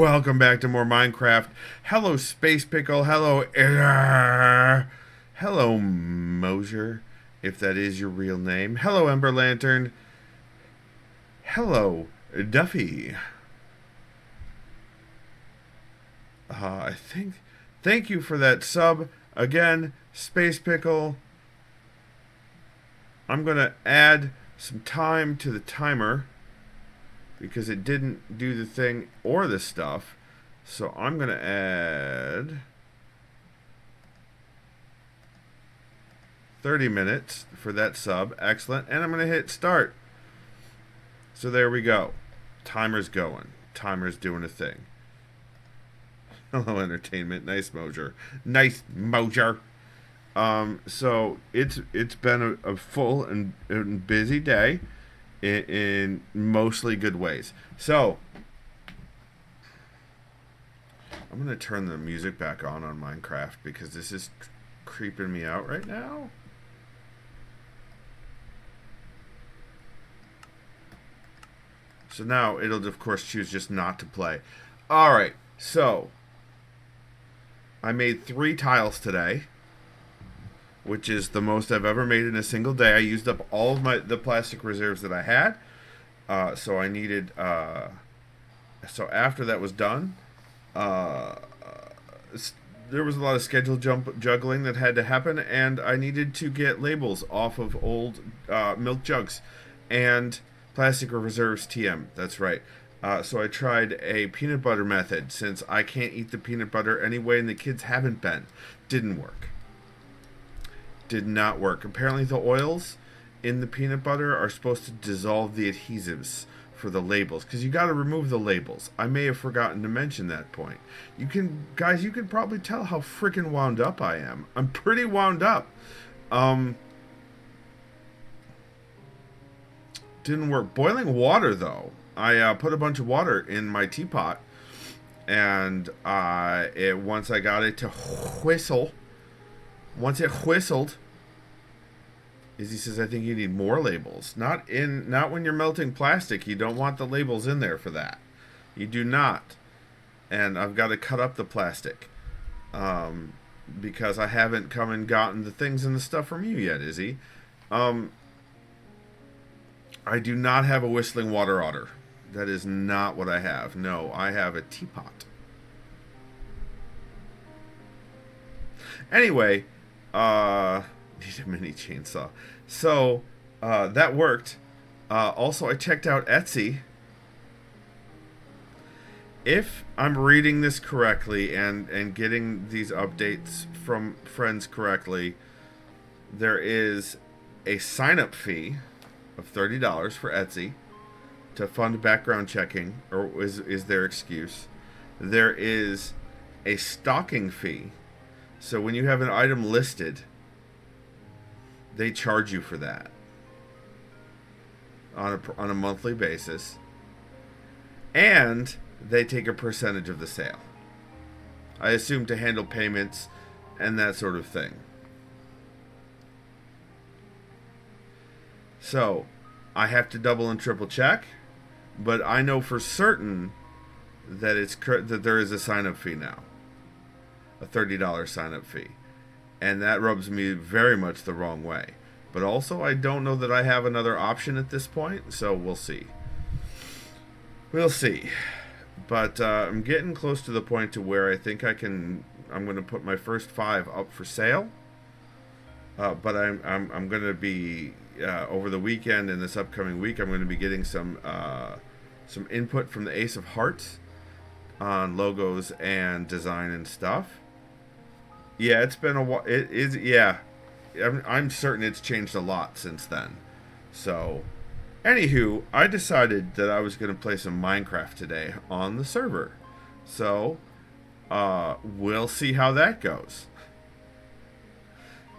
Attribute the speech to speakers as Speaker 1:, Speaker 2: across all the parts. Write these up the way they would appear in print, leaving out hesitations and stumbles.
Speaker 1: Welcome back to more Minecraft. Hello, Space Pickle. Hello, Error. Hello, Mosier, if that is your real name. Hello, Emberlantern. Hello, Duffy. I think. Thank you for that sub. Again, Space Pickle. I'm going to add some time to the timer because it didn't do the thing or the stuff. So I'm going to add 30 minutes for that sub. Excellent. And I'm going to hit start. So there we go. Timer's going. Timer's doing a thing. Hello, entertainment. Nice Mosier. Nice Mosier. So it's been a full and busy day in mostly good ways. So I'm gonna turn the music back on Minecraft because this is creeping me out right now. So now it'll of course choose just not to play. All right, so I made 3 tiles today, which is the most I've ever made in a single day. I used up all of the plastic reserves that I had, so I needed. So after that was done, there was a lot of schedule juggling that had to happen, and I needed to get labels off of old milk jugs and plastic reserves TM. That's right. So I tried a peanut butter method since I can't eat the peanut butter anyway, and the kids haven't been. Didn't work. Did not work. Apparently the oils in the peanut butter are supposed to dissolve the adhesives for the labels, because you got to remove the labels. I may have forgotten to mention that point. You can probably tell how freaking wound up I am. I'm pretty wound up. Didn't work. Boiling water though. I put a bunch of water in my teapot, and once I got it to whistle, once it whistled, Izzy says, I think you need more labels. Not when you're melting plastic. You don't want the labels in there for that. You do not. And I've got to cut up the plastic because I haven't come and gotten the things and the stuff from you yet, Izzy. I do not have a whistling water otter. That is not what I have. No, I have a teapot. Anyway, need a mini chainsaw. So, that worked. Also, I checked out Etsy. If I'm reading this correctly and getting these updates from friends correctly, there is a sign-up fee of $30 for Etsy to fund background checking, or is their excuse. There is a stocking fee. So when you have an item listed, they charge you for that on a monthly basis, and they take a percentage of the sale. I assume to handle payments and that sort of thing. So I have to double and triple check, but I know for certain that that there is a sign-up fee now, a $30 sign-up fee, and that rubs me very much the wrong way. But also, I don't know that I have another option at this point, so we'll see. We'll see. But I'm getting close to the point to where I think I'm going to put my first 5 up for sale. But I'm going to be over the weekend and this upcoming week. I'm going to be getting some input from the Ace of Hearts on logos and design and stuff. Yeah, it's been a while. It is, yeah. I'm certain it's changed a lot since then. So, anywho, I decided that I was going to play some Minecraft today on the server. So, we'll see how that goes.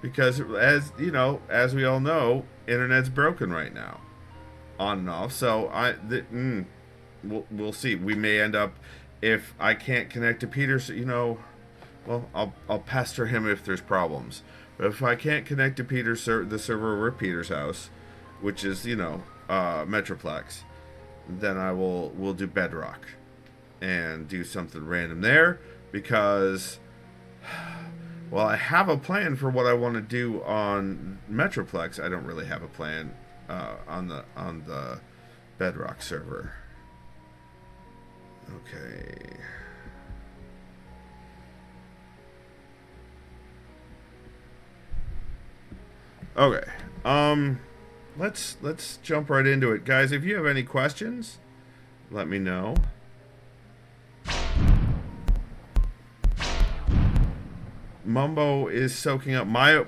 Speaker 1: Because, as we all know, internet's broken right now, on and off. So we'll see. We may end up, if I can't connect to Peter's, well, I'll pester him if there's problems. But if I can't connect to the server over at Peter's house, which is Metroplex, then we'll do Bedrock. and do something random there because, well, I have a plan for what I want to do on Metroplex. I don't really have a plan on the Bedrock server. Okay. Okay. Let's jump right into it, guys. If you have any questions, let me know. Mumbo is soaking up my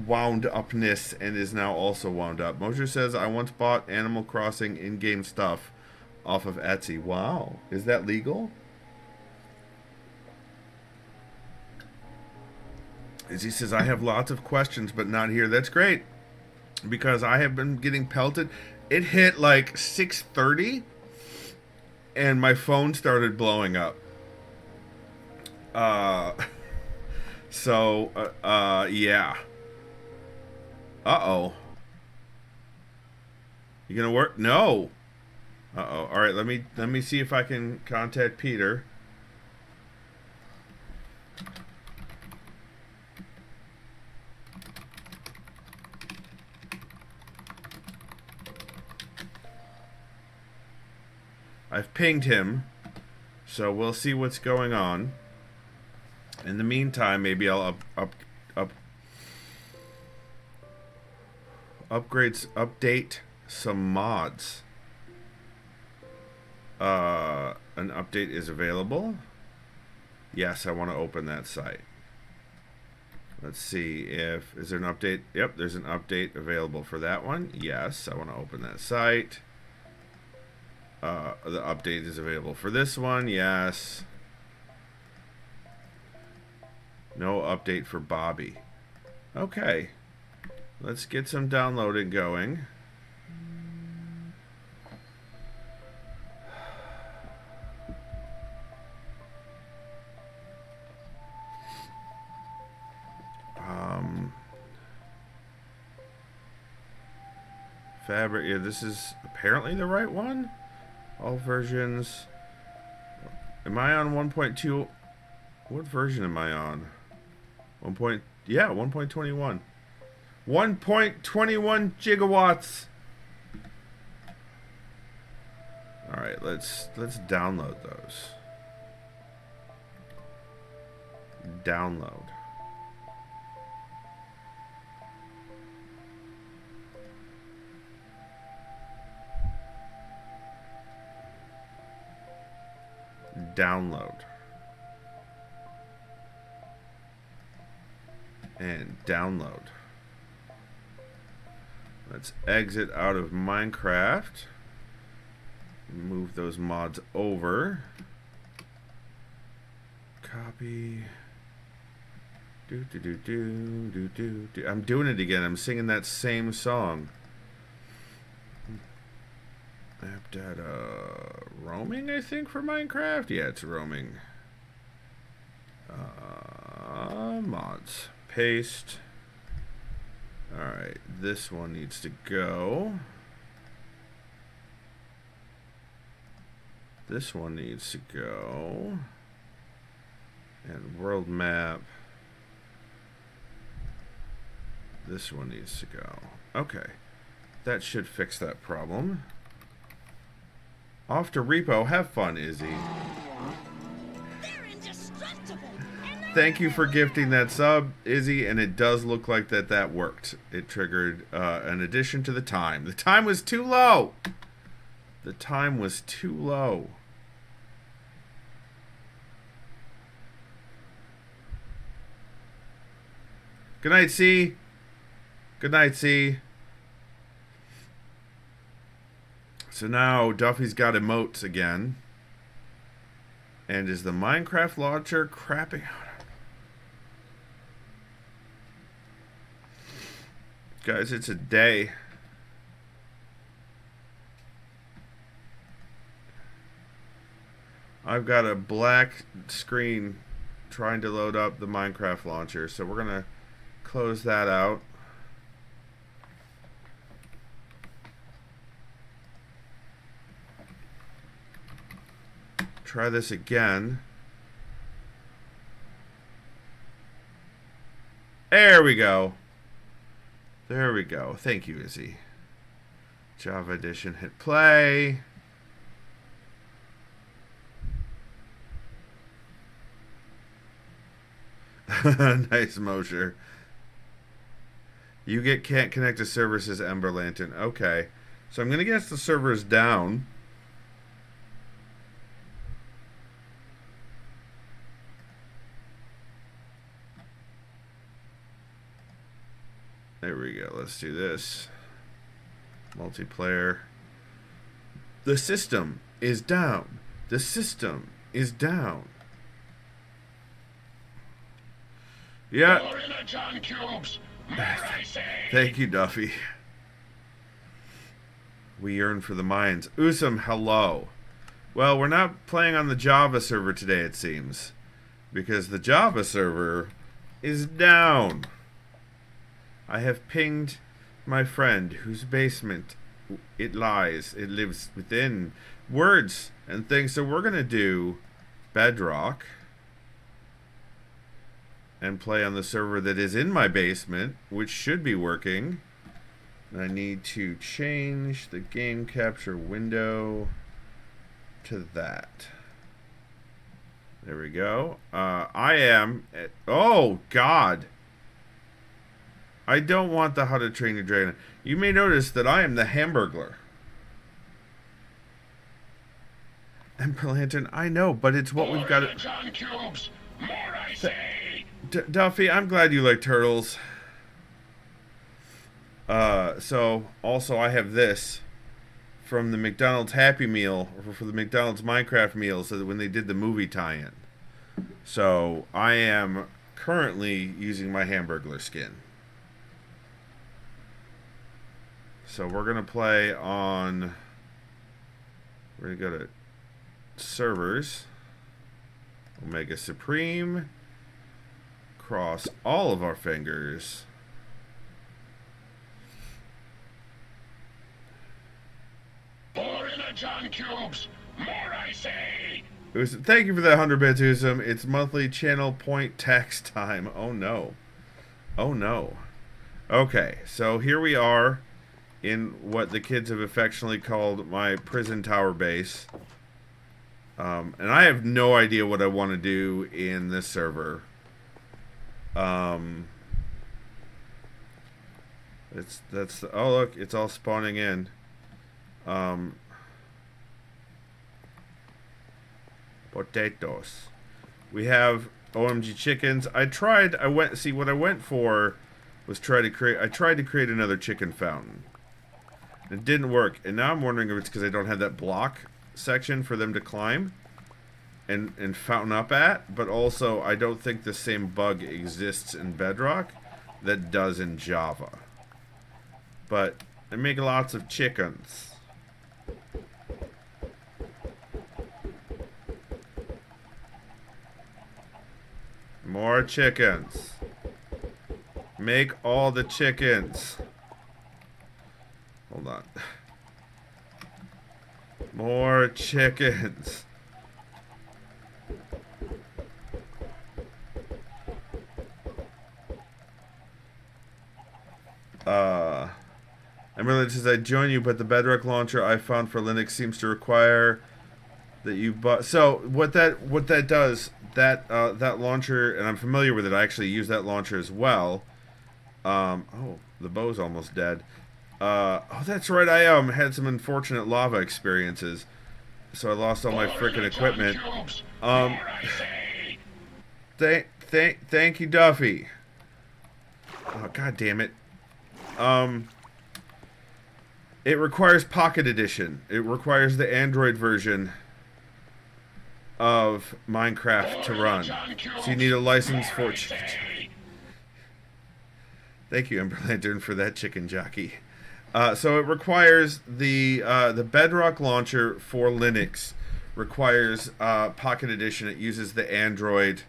Speaker 1: wound upness and is now also wound up. Mosher says, I once bought Animal Crossing in-game stuff off of Etsy. Wow. Is that legal? Izzy says, I have lots of questions, but not here. That's great, because I have been getting pelted. It hit like 6:30, and my phone started blowing up. Yeah. Uh-oh. You gonna work? No. Uh-oh. All right, let me see if I can contact Peter. I've pinged him, so we'll see what's going on. In the meantime, maybe I'll update some mods. An update is available. Yes, I want to open that site. Let's see if is there an update. Yep, there's an update available for that one. Yes, I want to open that site. The update is available for this one. Yes. No update for Bobby. Okay. Let's get some downloading going. Fabric. Yeah, this is apparently the right one. All versions. Am I on 1.2? What version am I on? 1.21. 1.21 gigawatts. All right, let's download those. Download. Download. And download. Let's exit out of Minecraft. Move those mods over. Copy. I'm doing it again. I'm singing that same song. App data roaming, I think, for Minecraft. Yeah, it's roaming. Mods. Paste. Alright, this one needs to go. This one needs to go. And world map. This one needs to go. Okay. That should fix that problem. Off to repo. Have fun, Izzy. Thank you for gifting that sub, Izzy, and it does look like that worked. It triggered an addition to the time. The time was too low. The time was too low. Good night, C. Good night, C. So now Duffy's got emotes again. And is the Minecraft launcher crapping out? Guys, it's a day. I've got a black screen trying to load up the Minecraft launcher, so we're gonna close that out. try this again. There we go. There we go. Thank you, Izzy. Java Edition, hit play. Nice, Mosher. You can't connect to servers as Emberlantern. Okay. So I'm going to guess the server's down. There we go. Let's do this. Multiplayer. The system is down. The system is down. Yeah. Thank you, Duffy. We yearn for the mines. Usam, hello. Well, we're not playing on the Java server today, it seems. Because the Java server is down. I have pinged my friend whose basement it lies. It lives within words and things. So we're going to do Bedrock and play on the server that is in my basement, which should be working. I need to change the game capture window to that. There we go. I am at, oh God, I don't want the How to Train Your Dragon. You may notice that I am the Hamburglar. Emberlantern, I know, but it's what we've got. Duffy, I'm glad you like turtles. So also I have this from the McDonald's Happy Meal, or for the McDonald's Minecraft meal, so that when they did the movie tie-in. So I am currently using my Hamburglar skin. So we're gonna play on. We're gonna go to servers. Omega Supreme. Cross all of our fingers.
Speaker 2: More in the John Cubes. More, I say.
Speaker 1: Thank you for that 100 bits, Usam. It's monthly channel point tax time. Oh no. Oh no. Okay, so here we are in what the kids have affectionately called my prison tower base. And I have no idea what I want to do in this server. Oh look, it's all spawning in. Potatoes. We have OMG chickens. I went for was I tried to create another chicken fountain. It didn't work, and now I'm wondering if it's because I don't have that block section for them to climb and fountain up at, but also I don't think the same bug exists in Bedrock that does in Java. But they make lots of chickens. More chickens. Make all the chickens. Hold on. More chickens. Emberlantern says, I join you, but the Bedrock launcher I found for Linux seems to require that you bought. So what that does, that launcher, and I'm familiar with it. I actually use that launcher as well. Oh, the bow's almost dead. Oh, that's right. I had some unfortunate lava experiences, so I lost all my frickin' equipment. Thank you, Duffy. Oh, God damn it. It requires Pocket Edition. It requires the Android version of Minecraft to run. So you need a license for it. Thank you, Emberlantern, for that chicken jockey. So it requires the Bedrock launcher for Linux. Requires Pocket Edition. It uses the Android.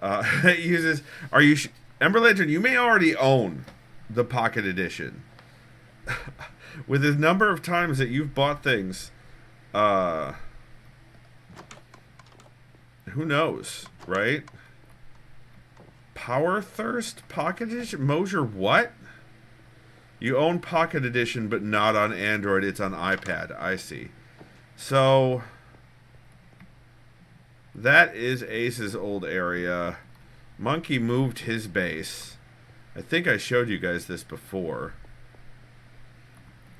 Speaker 1: It uses. Emberlantern? You may already own the Pocket Edition. With the number of times that you've bought things, who knows, right? Power Thirst Pocket Edition? Mosier, what? You own Pocket Edition, but not on Android. It's on iPad. I see. So, that is Ace's old area. Monkey moved his base. I think I showed you guys this before.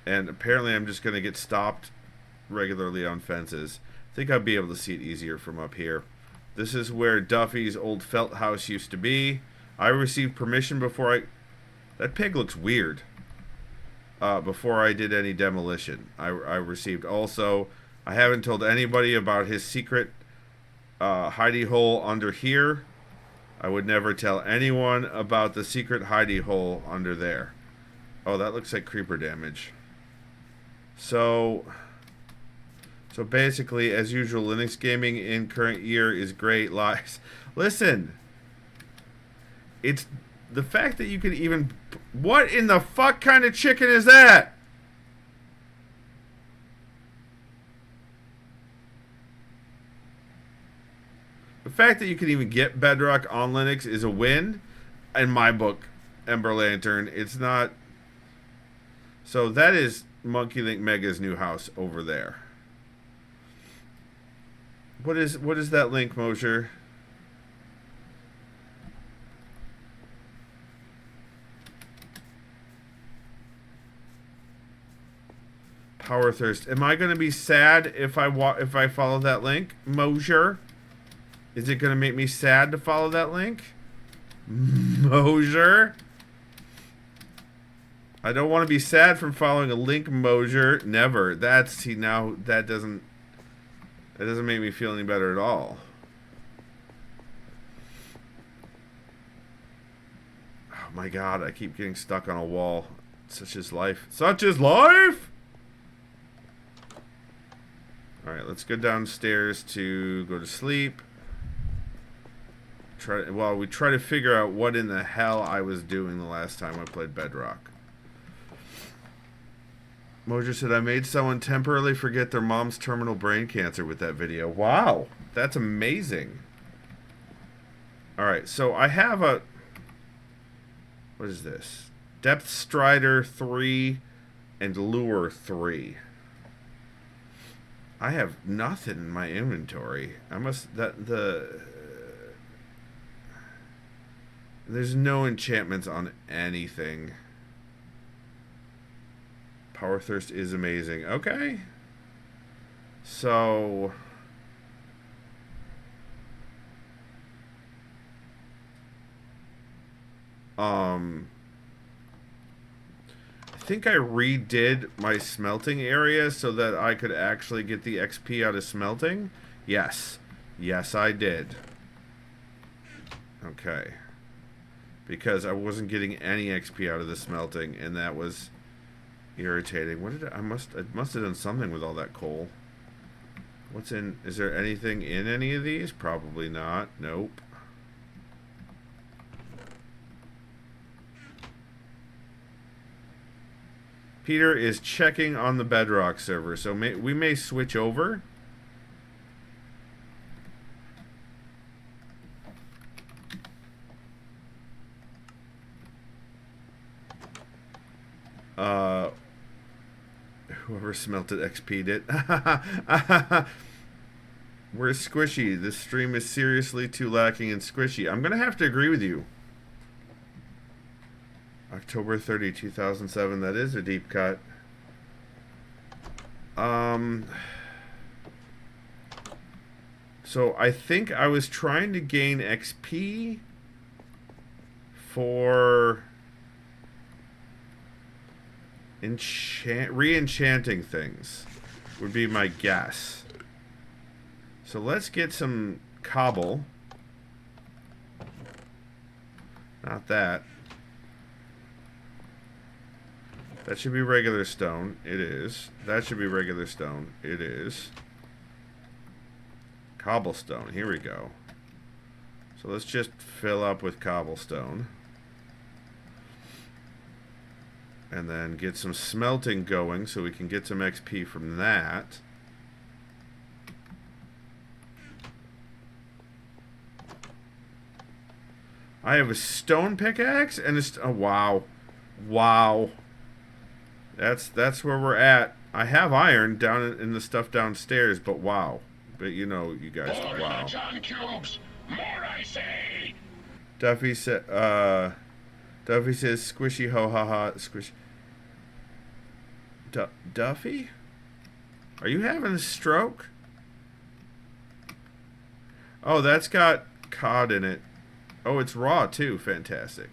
Speaker 1: And apparently I'm just going to get stopped regularly on fences. I think I'll be able to see it easier from up here. This is where Duffy's old felt house used to be. I received permission before I... That pig looks weird. Before I did any demolition. I received also... I haven't told anybody about his secret hidey hole under here. I would never tell anyone about the secret hidey hole under there. Oh, that looks like creeper damage. So basically, as usual, Linux gaming in current year is great. Lies. Listen, it's the fact that you can even... What in the fuck kind of chicken is that? The fact that you can even get Bedrock on Linux is a win. In my book, Emberlantern, it's not... So that is Monkey Link Mega's new house over there. What is that link, Mosier? Power Thirst. Am I going to be sad if I follow that link, Mosier? Is it going to make me sad to follow that link? Mosier? I don't want to be sad from following a link, Mosier. Never. That doesn't make me feel any better at all. Oh my god, I keep getting stuck on a wall. Such is life. Such is life! Alright, let's go downstairs to go to sleep. We try to figure out what in the hell I was doing the last time I played Bedrock. Mosier said, I made someone temporarily forget their mom's terminal brain cancer with that video. Wow, that's amazing. Alright, so I have a... What is this? Depth Strider 3 and Lure 3. I have nothing in my inventory. There's no enchantments on anything. Power Thirst is amazing. Okay. So... I think I redid my smelting area so that I could actually get the XP out of smelting. Yes. Yes, I did. Okay. Because I wasn't getting any XP out of the smelting, and that was irritating. I must have done something with all that coal. What's in... Is there anything in any of these? Probably not. Nope. Peter is checking on the Bedrock server, so we may switch over. Whoever smelted XP'd it. Where's Squishy? This stream is seriously too lacking in Squishy. I'm gonna have to agree with you. October 30, 2007. That is a deep cut. So I think I was trying to gain XP for re-enchanting things would be my guess. So let's get some cobble. Not that. That should be regular stone. It is. That should be regular stone. It is. Cobblestone. Here we go. So let's just fill up with cobblestone. And then get some smelting going so we can get some XP from that. I have a stone pickaxe and oh wow. Wow. That's where we're at. I have iron down in the stuff downstairs, but wow. But you know, you guys, wow.
Speaker 2: Cubes. More, I say.
Speaker 1: Duffy said, Duffy says, squishy ho ha ha, squish. Duffy? Are you having a stroke? Oh, that's got cod in it. Oh, it's raw too. Fantastic.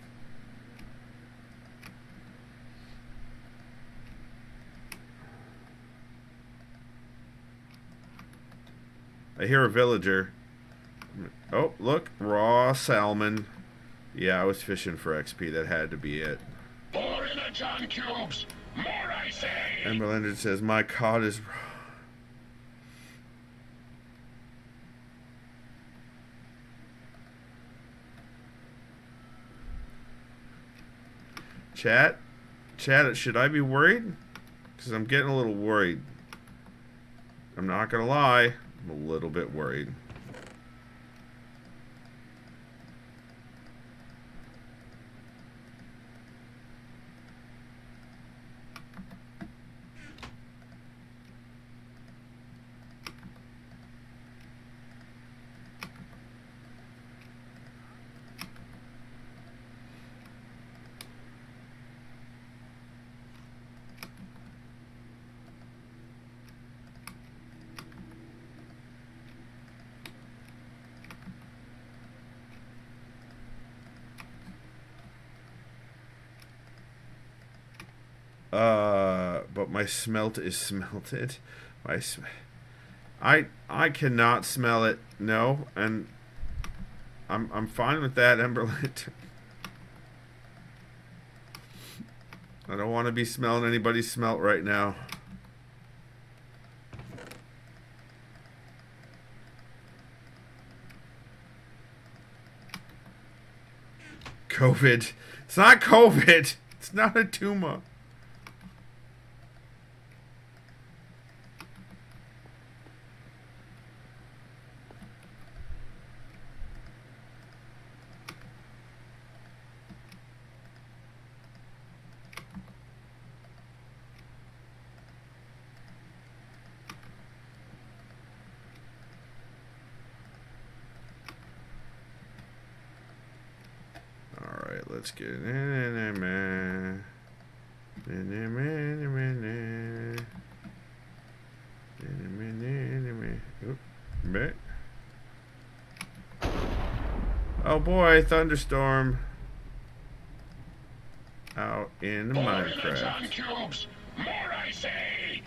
Speaker 1: I hear a villager. Oh, look. Raw salmon. Yeah, I was fishing for XP. That had to be it.
Speaker 2: More in the John Cubes. More, I say.
Speaker 1: Emberlantern says, my cod is raw. Chat, should I be worried? Because I'm getting a little worried. I'm not going to lie. I'm a little bit worried. But my smelt is smelted. I cannot smell it. No, and I'm fine with that, Emberlantern. I don't want to be smelling anybody's smelt right now. COVID. It's not COVID. It's not a tumor. Alright, let's get it. Oh boy, thunderstorm out in Minecraft.
Speaker 2: Cubes. More, I say.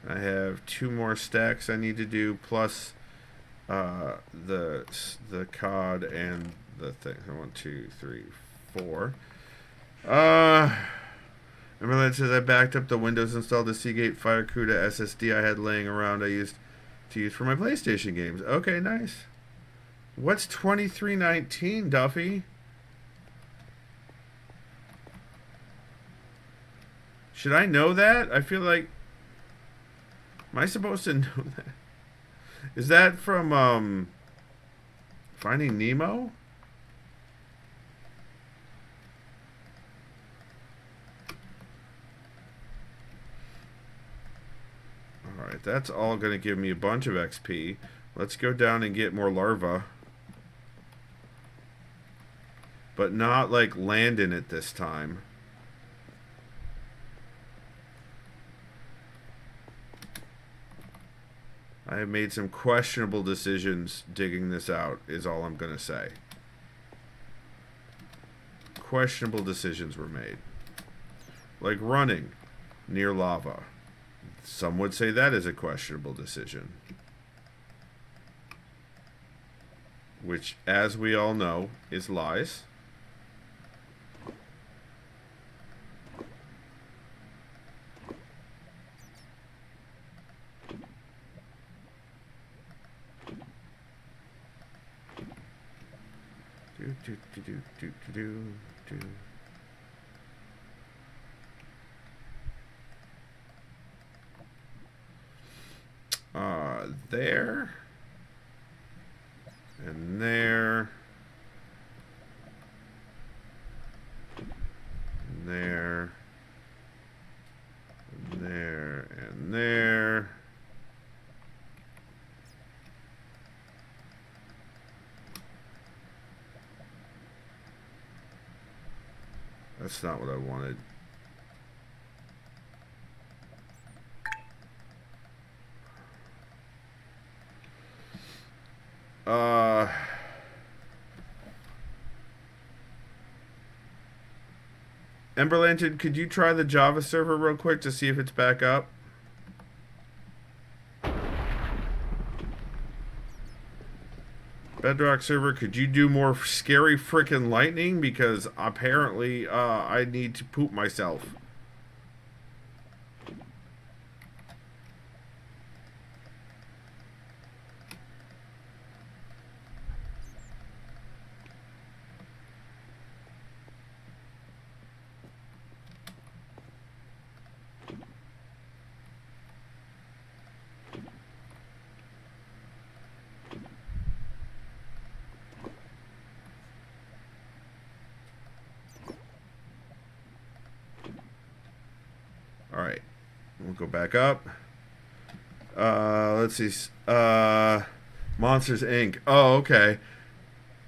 Speaker 1: I have 2 more stacks I need to do, plus the cod and the thing. 1, 2, 3, 4. Remember that says I backed up the Windows, installed the Seagate Firecuda SSD I had laying around. I used to use for my PlayStation games. Okay, nice. What's 2319, Duffy? Should I know that? I feel like... Am I supposed to know that? Is that from, Finding Nemo? Alright, that's all going to give me a bunch of XP. Let's go down and get more larvae. But not, like, land in it this time. I have made some questionable decisions digging this out, is all I'm going to say. Questionable decisions were made. Like running near lava. Some would say that is a questionable decision. Which, as we all know, is lies. There. and there. And there. And there. And there. That's not what I wanted. Emberlantern, could you try the Java server real quick to see if it's back up? Bedrock server, could you do more scary frickin' lightning? Because apparently I need to poop myself. Alright. We'll go back up. Let's see. Monsters Inc. Oh, okay.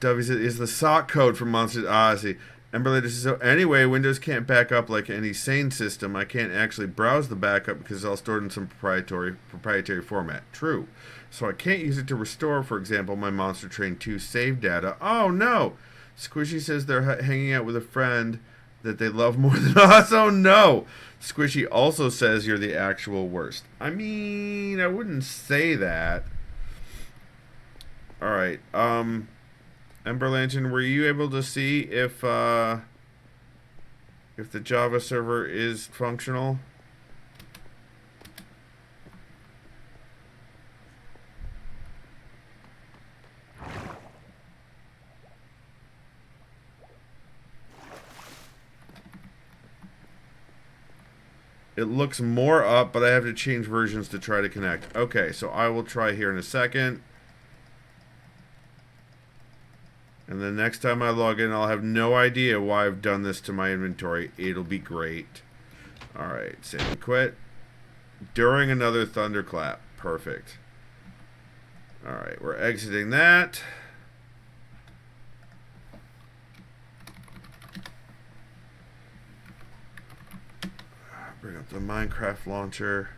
Speaker 1: W is the sock code for Monsters. I see. Emberlantern says, so anyway, Windows can't back up like any sane system. I can't actually browse the backup because it's all stored in some proprietary format. True. So I can't use it to restore, for example, my Monster Train 2 save data. Oh, no. Squishy says they're hanging out with a friend that they love more than us. Oh, no. Squishy also says you're the actual worst. I mean, I wouldn't say that. Alright, Emberlantern, were you able to see if the Java server is functional? It looks more up, but I have to change versions to try to connect. Okay, so I will try here in a second. And the next time I log in, I'll have no idea why I've done this to my inventory. It'll be great. Alright, save and quit. During another thunderclap. Perfect. Alright, we're exiting that. Bring up the Minecraft launcher.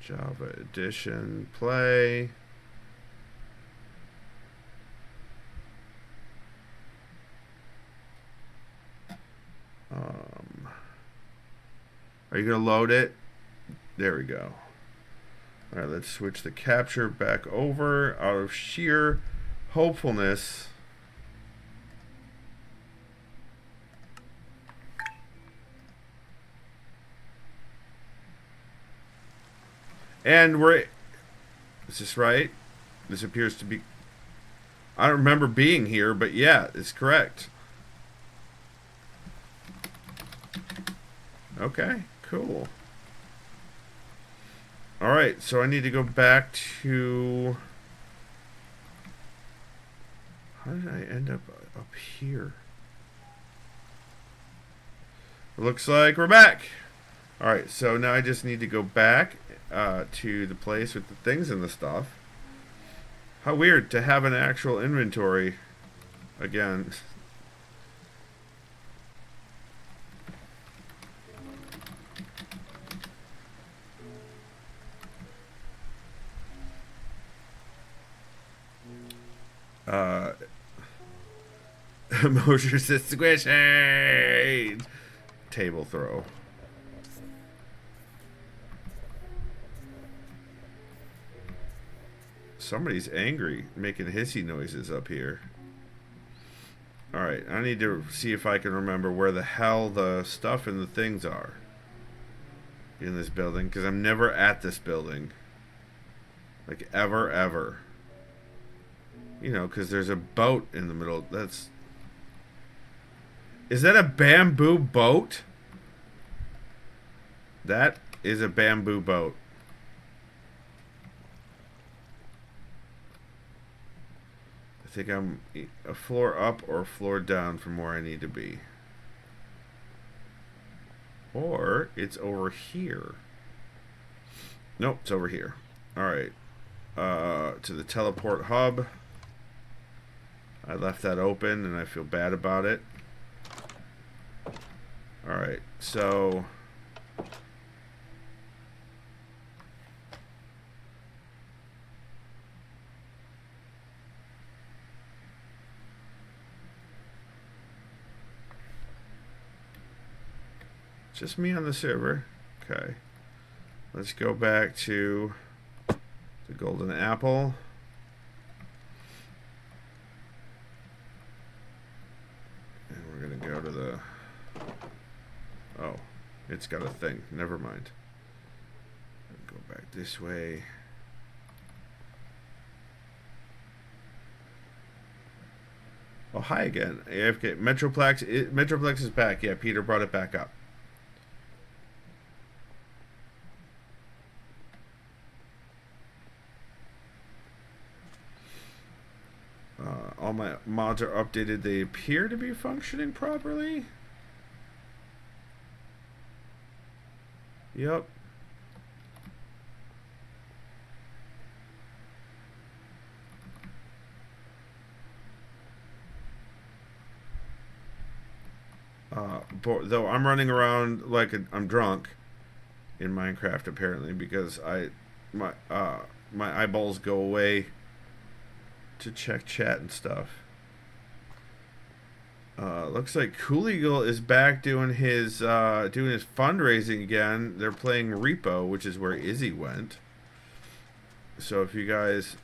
Speaker 1: Java Edition, play. Are you going to load it? There we go. Alright, let's switch the capture back over out of sheer hopefulness. And we're... Is this right? This appears to be... I don't remember being here, but yeah, it's correct. Okay, cool. Alright, so I need to go back to... How did I end up here? It looks like we're back. Alright, so now I just need to go back to the place with the things and the stuff. How weird to have an actual inventory again. Mosher says squishy. Table throw. Somebody's angry, making hissy noises up here. Alright, I need to see if I can remember where the hell the stuff and the things are in this building, because I'm never at this building. Like, ever. You know, because there's a boat in the middle. That's... Is that a bamboo boat? That is a bamboo boat. I think I'm a floor up or a floor down from where I need to be. Or it's over here. Nope, it's over here. Alright. To the teleport hub. I left that open and I feel bad about it. Alright, so... just me on the server. Okay. Let's go back to the golden apple. And we're going to go to the... oh, it's got a thing. Never mind. Go back this way. Oh, hi again. AFK. Metroplex is back. Yeah, Peter brought it back up. All my mods are updated. They appear to be functioning properly. Yep. Though I'm running around like I'm drunk in Minecraft apparently because my eyeballs go away to check chat and stuff. Looks like Cool Eagle is back doing his fundraising again. They're playing Repo, which is where Izzy went. So if you guys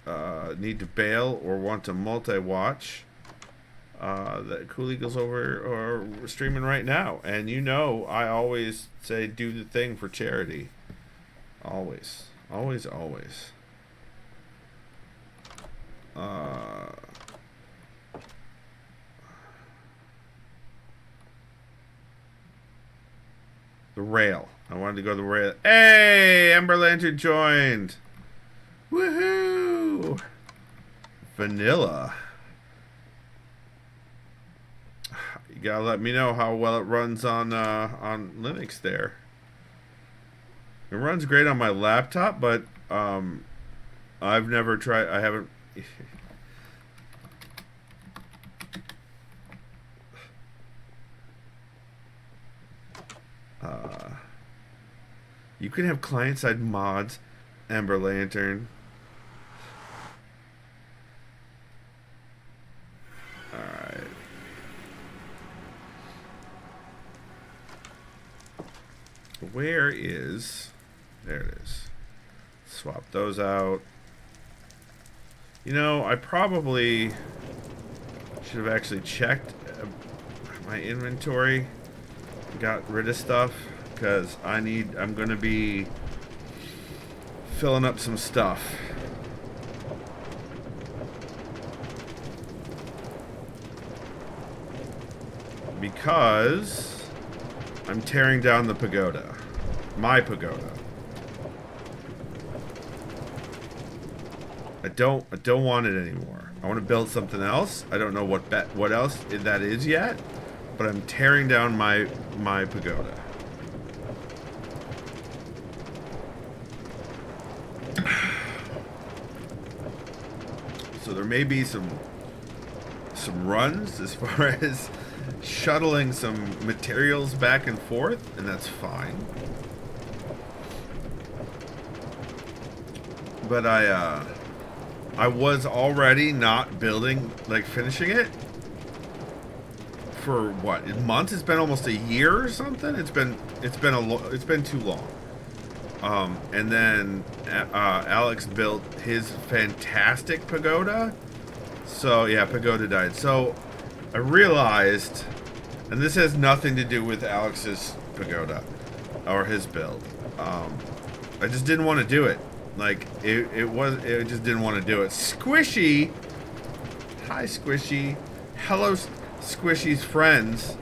Speaker 1: need to bail or want to multi-watch, that Cool Eagle's over or streaming right now. And you know, I always say do the thing for charity. Always, always, always. The rail. I wanted to go to the rail. Hey, Emberlantern joined. Woohoo! Vanilla. You gotta let me know how well it runs on Linux there. It runs great on my laptop, but I've never tried. I haven't. You can have client-side mods, Emberlantern. Alright. Where is... there it is. Swap those out. You know, I probably should have actually checked my inventory. Got rid of stuff. Because I'm going to be filling up some stuff. Because I'm tearing down the pagoda. My pagoda. I don't want it anymore. I want to build something else. I don't know what else that is yet, but I'm tearing down my pagoda. So there may be some runs as far as shuttling some materials back and forth, and that's fine. But I was already not building, like finishing it for what, months? It's been almost a year or something. It's been too long. And then Alex built his fantastic pagoda. So yeah, pagoda died. So I realized, and this has nothing to do with Alex's pagoda or his build. I just didn't want to do it. Like it just didn't want to do it. Squishy, hi Squishy, hello Squishy's friends,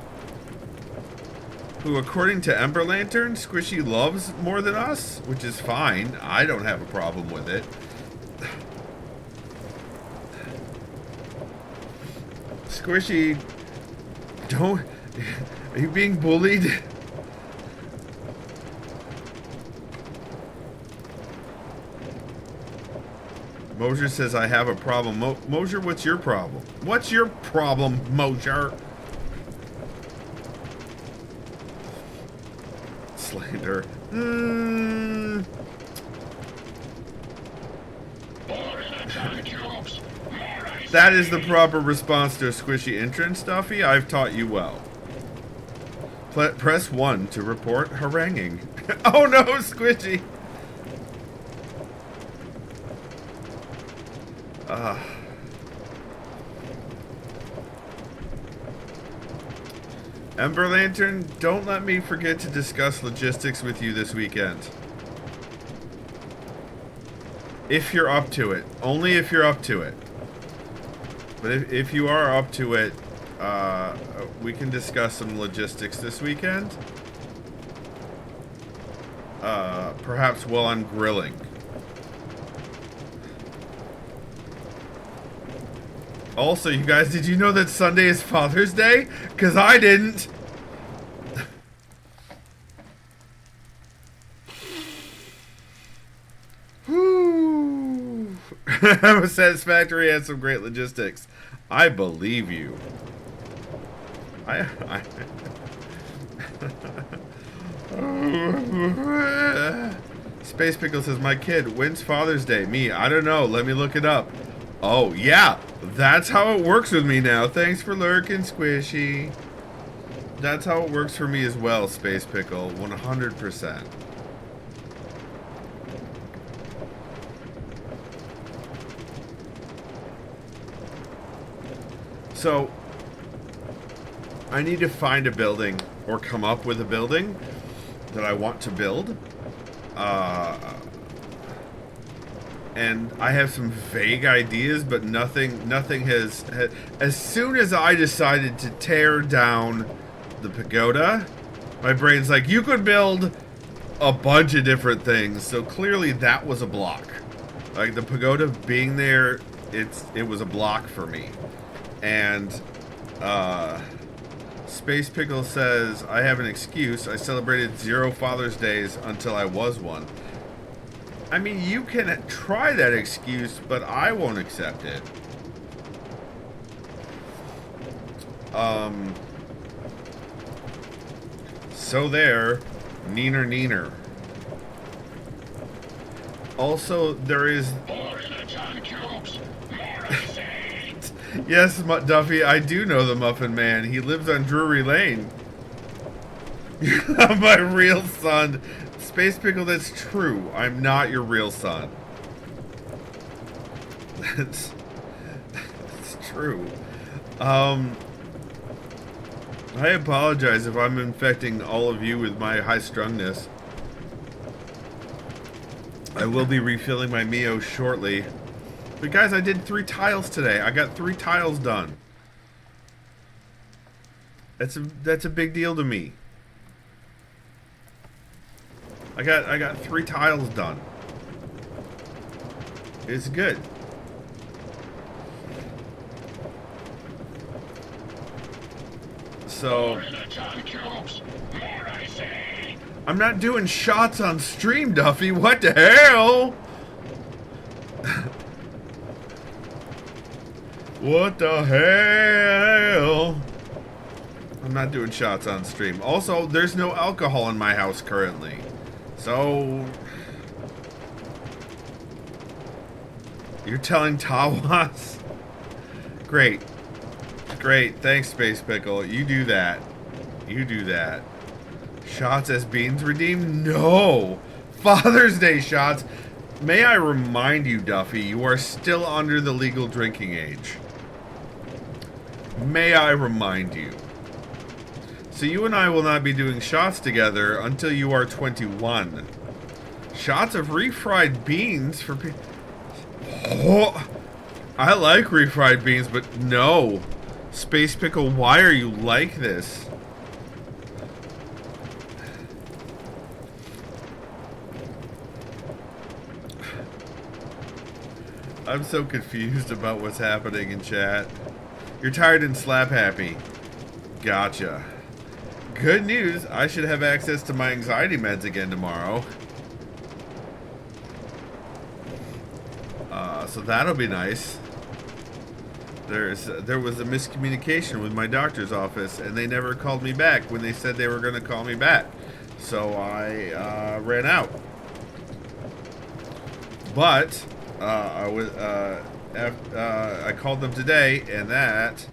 Speaker 1: who, according to Emberlantern, Squishy loves more than us, which is fine. I don't have a problem with it. Squishy, don't... Are you being bullied? Mosier says I have a problem. Mosier, what's your problem? What's your problem, Mosier? Slander. That is the proper response to a squishy entrance, Duffy. I've taught you well. Press 1 to report haranguing. Oh no, Squishy! Emberlantern, don't let me forget to discuss logistics with you this weekend. If you're up to it. Only if you're up to it. But if you are up to it, we can discuss some logistics this weekend. Perhaps while I'm grilling. Also, you guys, did you know that Sunday is Father's Day? Because I didn't. Whew. Satisfactory had some great logistics. I believe you. Space Pickle says, my kid, when's Father's Day? Me, I don't know. Let me look it up. Oh, yeah. That's how it works with me now. Thanks for lurking, Squishy. That's how it works for me as well, Space Pickle. 100%. So, I need to find a building, or come up with a building that I want to build. And I have some vague ideas, but nothing has... As soon as I decided to tear down the pagoda, my brain's like, you could build a bunch of different things. So clearly that was a block. Like, the pagoda being there, it was a block for me. And, Space Pickle says, I have an excuse. I celebrated 0 Father's Days until I was one. I mean, you can try that excuse, but I won't accept it. So there, neener. Also, there is... Yes, Duffy, I do know the Muffin Man. He lives on Drury Lane. You're not my real son. Space Pickle, that's true. I'm not your real son. That's true. I apologize if I'm infecting all of you with my high-strungness. I will be refilling my Mio shortly. But guys, I did 3 tiles today. I got 3 tiles done. That's a big deal to me. I got 3 tiles done. It's good. So I'm not doing shots on stream, Duffy. What the hell? What the hell? I'm not doing shots on stream. Also, there's no alcohol in my house currently. So... You're telling Tawas? Great. Great. Thanks, Space Pickle. You do that. You do that. Shots as beans redeemed? No! Father's Day shots. May I remind you, Duffy, you are still under the legal drinking age. May I remind you. So you and I will not be doing shots together until you are 21. Shots of refried beans for people... Oh, I like refried beans, but no. Space Pickle, why are you like this? I'm so confused about what's happening in chat. You're tired and slap happy. Gotcha. Good news, I should have access to my anxiety meds again tomorrow. So that'll be nice. There was a miscommunication with my doctor's office, and they never called me back when they said they were going to call me back. So I ran out. But I called them today, and that,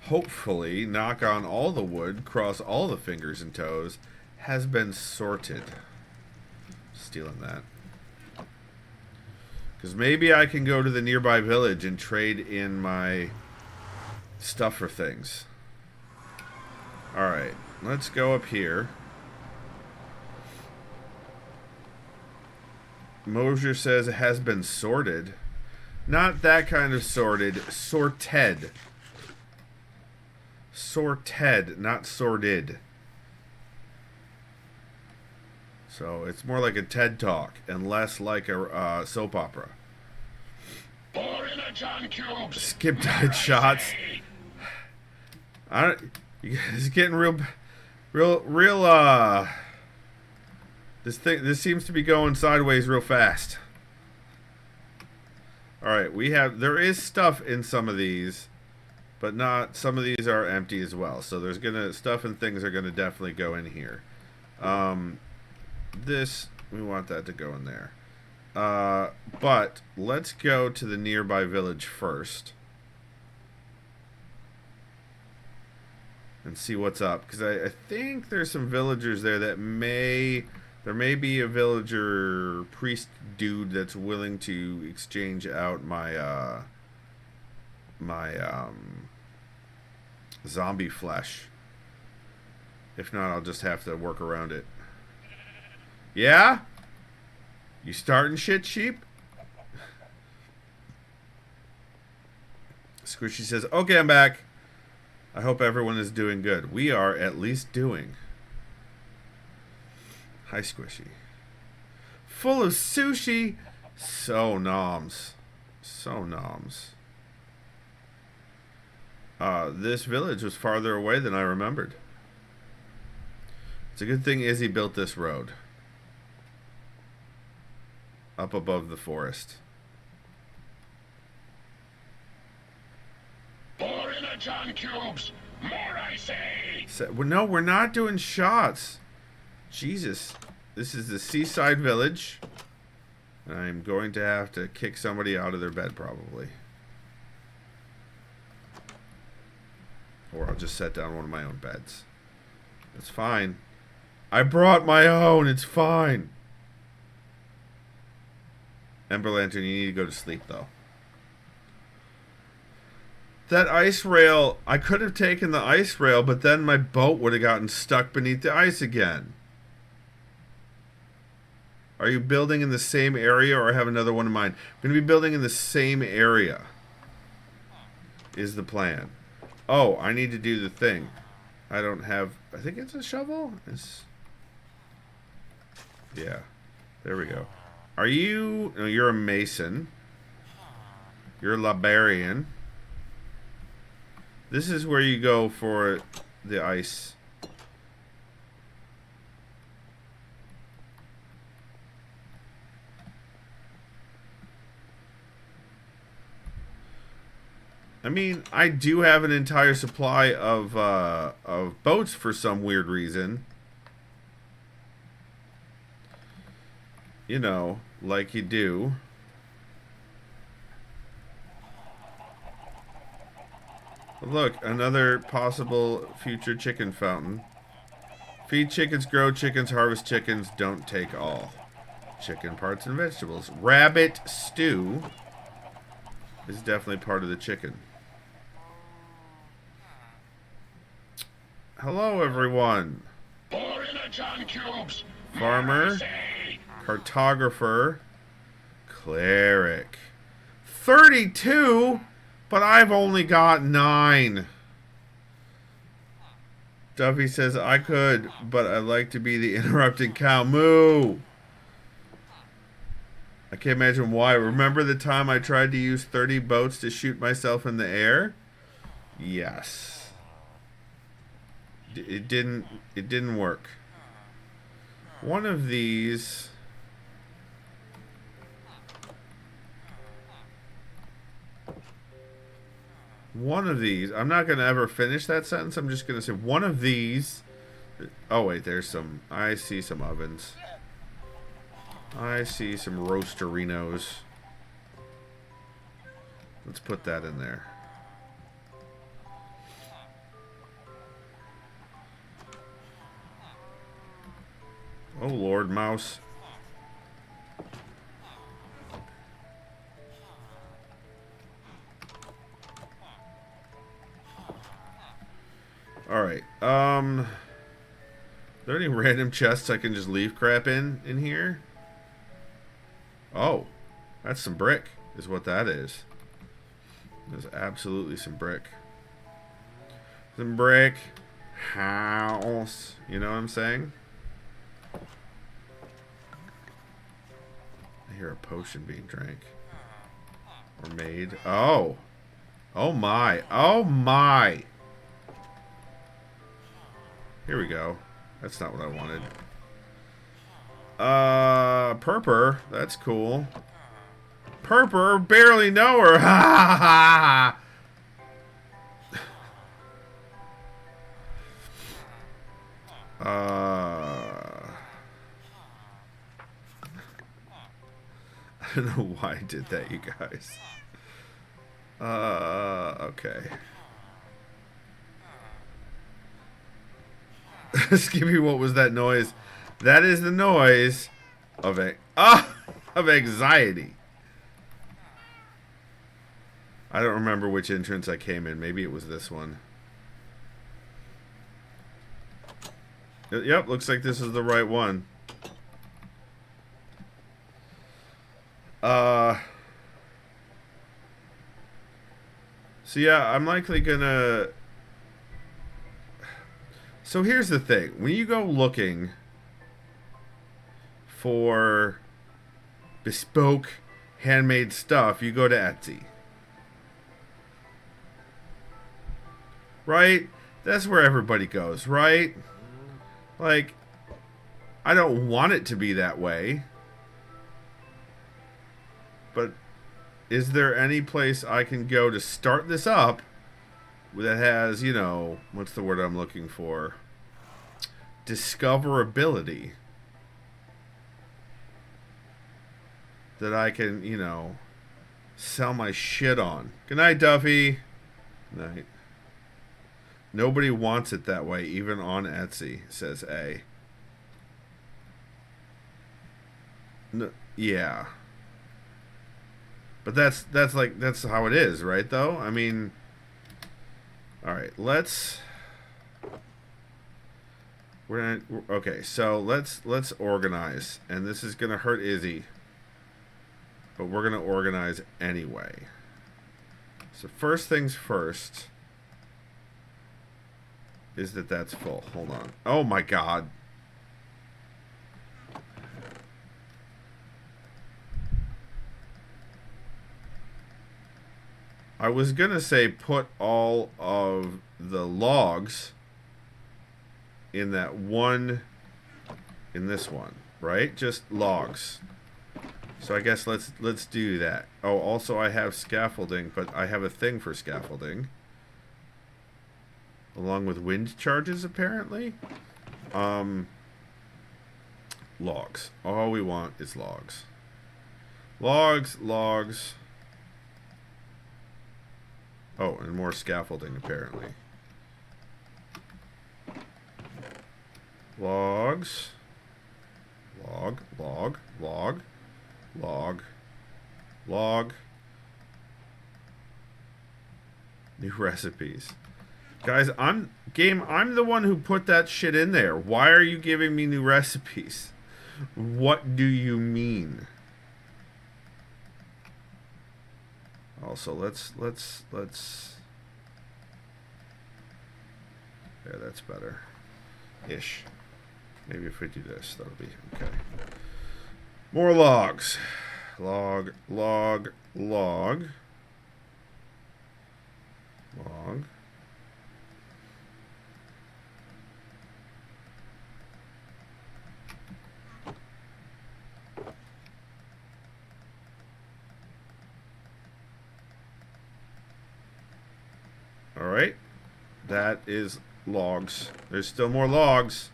Speaker 1: hopefully, knock on all the wood, cross all the fingers and toes, has been sorted. Stealing that. Because maybe I can go to the nearby village and trade in my stuff for things. Alright, let's go up here. Mosier says it has been sorted. Not that kind of sorted. Sorted. Sorted, not sorted. So it's more like a TED Talk and less like a soap opera. Skip died shots. It's getting real. This seems to be going sideways real fast. All right, there is stuff in some of these, but not some of these are empty as well. So there's stuff and things are gonna definitely go in here. We want that to go in there. But let's go to the nearby village first and see what's up, because I think there's some villagers there that there may be a villager priest dude that's willing to exchange out my zombie flesh. If not, I'll just have to work around it. Yeah? You starting shit, sheep? Squishy says, okay, I'm back. I hope everyone is doing good. We are at least doing. Hi, Squishy. Full of sushi. So noms. So noms. This village was farther away than I remembered. It's a good thing Izzy built this road. Up above the forest.
Speaker 2: More in the John Cubes. More, I say.
Speaker 1: No, we're not doing shots. Jesus. This is the seaside village. And I'm going to have to kick somebody out of their bed, probably. Or I'll just set down one of my own beds. It's fine. I brought my own. It's fine. Emberlantern, you need to go to sleep, though. That ice rail, I could have taken the ice rail, but then my boat would have gotten stuck beneath the ice again. Are you building in the same area, or I have another one in mind? I'm going to be building in the same area, is the plan. Oh, I need to do the thing. I don't have, I think it's a shovel? Yeah, there we go. Are you... No, you're a mason. You're a librarian. This is where you go for the ice. I mean, I do have an entire supply of boats for some weird reason. You know, like you do. Look, another possible future chicken fountain. Feed chickens, grow chickens, harvest chickens, don't take all. Chicken parts and vegetables. Rabbit stew is definitely part of the chicken. Hello, everyone. Farmer. Cartographer. Cleric. 32? But I've only got 9. Duffy says, I could, but I'd like to be the interrupting cow. Moo! I can't imagine why. Remember the time I tried to use 30 boats to shoot myself in the air? Yes. It didn't work. One of these... I'm not going to ever finish that sentence. I'm just going to say one of these... Oh, wait, there's some... I see some ovens. I see some roasterinos. Let's put that in there. Oh, Lord, mouse. Alright, are there any random chests I can just leave crap in here? Oh, that's some brick, is what that is. There's absolutely some brick. Some brick house. You know what I'm saying? I hear a potion being drank. Or made. Oh. Oh my. Oh my. Here we go. That's not what I wanted. Purper. That's cool. Purper, barely know her. Ha ha ha. I don't know why I did that, you guys. Okay. Skippy, what was that noise? That is the noise of of anxiety. I don't remember which entrance I came in. Maybe it was this one. Yep, looks like this is the right one. So yeah, I'm likely gonna... So here's the thing. When you go looking for bespoke handmade stuff, you go to Etsy. Right? That's where everybody goes, right? Like, I don't want it to be that way. But is there any place I can go to start this up that has, you know, what's the word I'm looking for? Discoverability. That I can, you know, sell my shit on. Good night, Duffy. Night. Nobody wants it that way, even on Etsy, says A. No, yeah. But that's how it is, right, though? I mean... Alright, okay, so let's organize. And this is gonna hurt Izzy. But we're gonna organize anyway. So first things first... is that's full. Hold on. Oh my god. I was gonna say put all of the logs in that one, in this one, right? Just logs. So I guess let's do that. Oh, also I have scaffolding, but I have a thing for scaffolding. Along with wind charges, apparently. Logs. All we want is logs. Logs, logs. Oh, and more scaffolding, apparently. Logs. Log, log, log, log, log. New recipes. Guys, I'm the one who put that shit in there. Why are you giving me new recipes? What do you mean? Also, let's yeah, that's better. Ish. Maybe if we do this, that'll be okay. More logs. log, log, log, log. All right, that is logs. There's still more logs.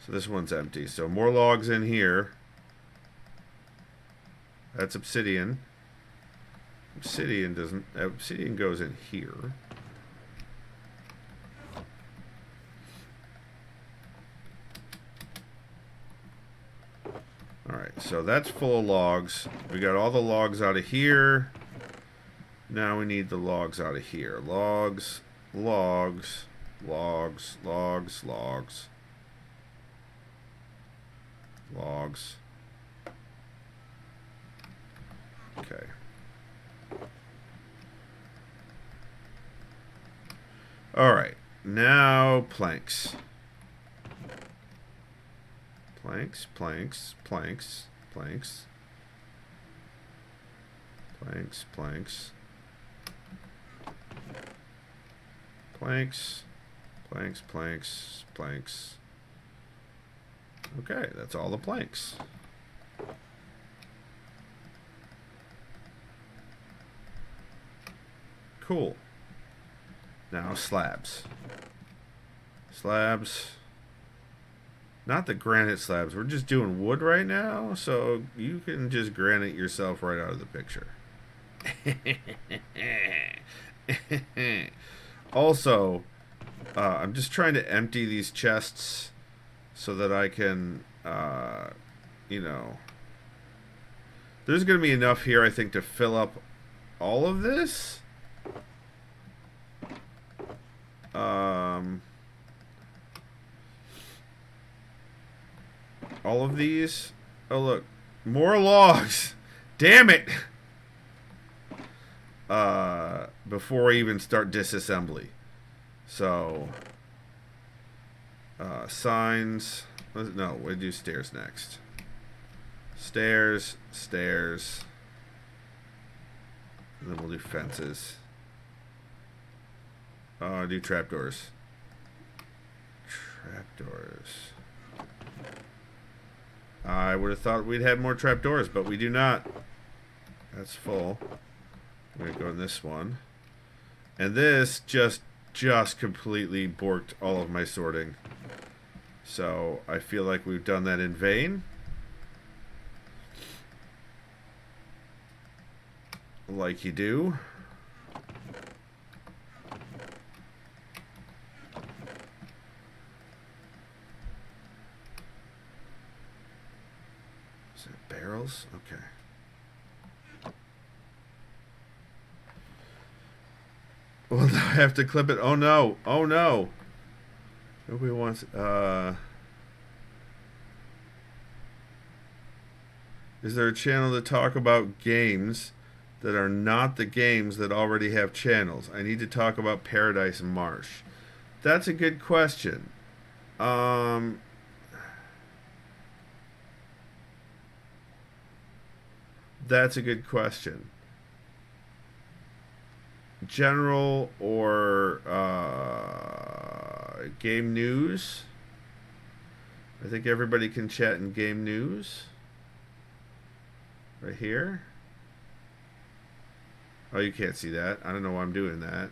Speaker 1: So this one's empty. So more logs in here. That's obsidian. Obsidian doesn't. Obsidian goes in here. All right, so that's full of logs. We got all the logs out of here. Now we need the logs out of here. Logs, logs, logs, logs, logs, logs. Okay. All right. Now planks. Planks, planks, planks, planks. Planks, planks. Planks, planks, planks, planks. Okay, that's all the planks. Cool. Now slabs. Slabs. Not the granite slabs. We're just doing wood right now, so you can just granite yourself right out of the picture. Also, I'm just trying to empty these chests so that I can, you know... There's going to be enough here, I think, to fill up all of this. All of these. Oh, look. More logs. Damn it. Before I even start disassembly. So, signs. No, we'll do stairs next. Stairs, stairs. And then we'll do fences. Do trapdoors. Trapdoors. I would have thought we'd have more trapdoors, but we do not. That's full. I'm going to go in this one. And this just completely borked all of my sorting. So I feel like we've done that in vain. Like you do. Is it barrels? Okay. Well, now I have to clip it. Oh no. Oh no. Nobody wants... Is there a channel to talk about games that are not the games that already have channels? I need to talk about Paradise and Marsh. That's a good question. That's a good question. General or game news? I think everybody can chat in game news. Right here. Oh, you can't see that. I don't know why I'm doing that.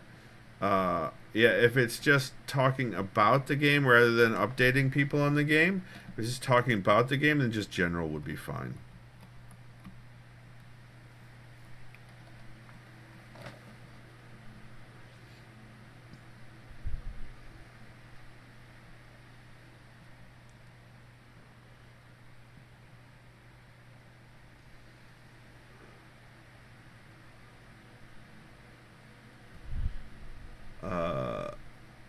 Speaker 1: Yeah, if it's just talking about the game rather than updating people on the game, if it's just talking about the game, then just general would be fine.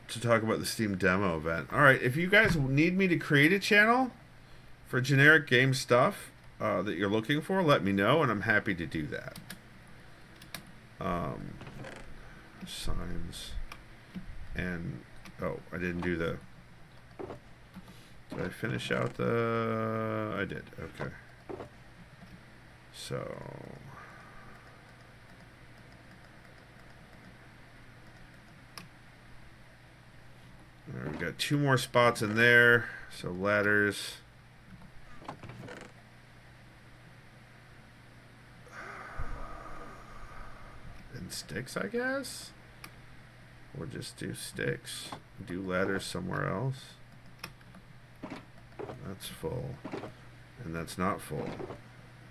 Speaker 1: To talk about the Steam demo event. Alright, if you guys need me to create a channel for generic game stuff that you're looking for, let me know, and I'm happy to do that. Signs. And, oh, I didn't do the... Did I finish out the... I did, okay. So we've got 2 more spots in there. So ladders. And sticks, I guess? Or just do sticks. Do ladders somewhere else. That's full. And that's not full.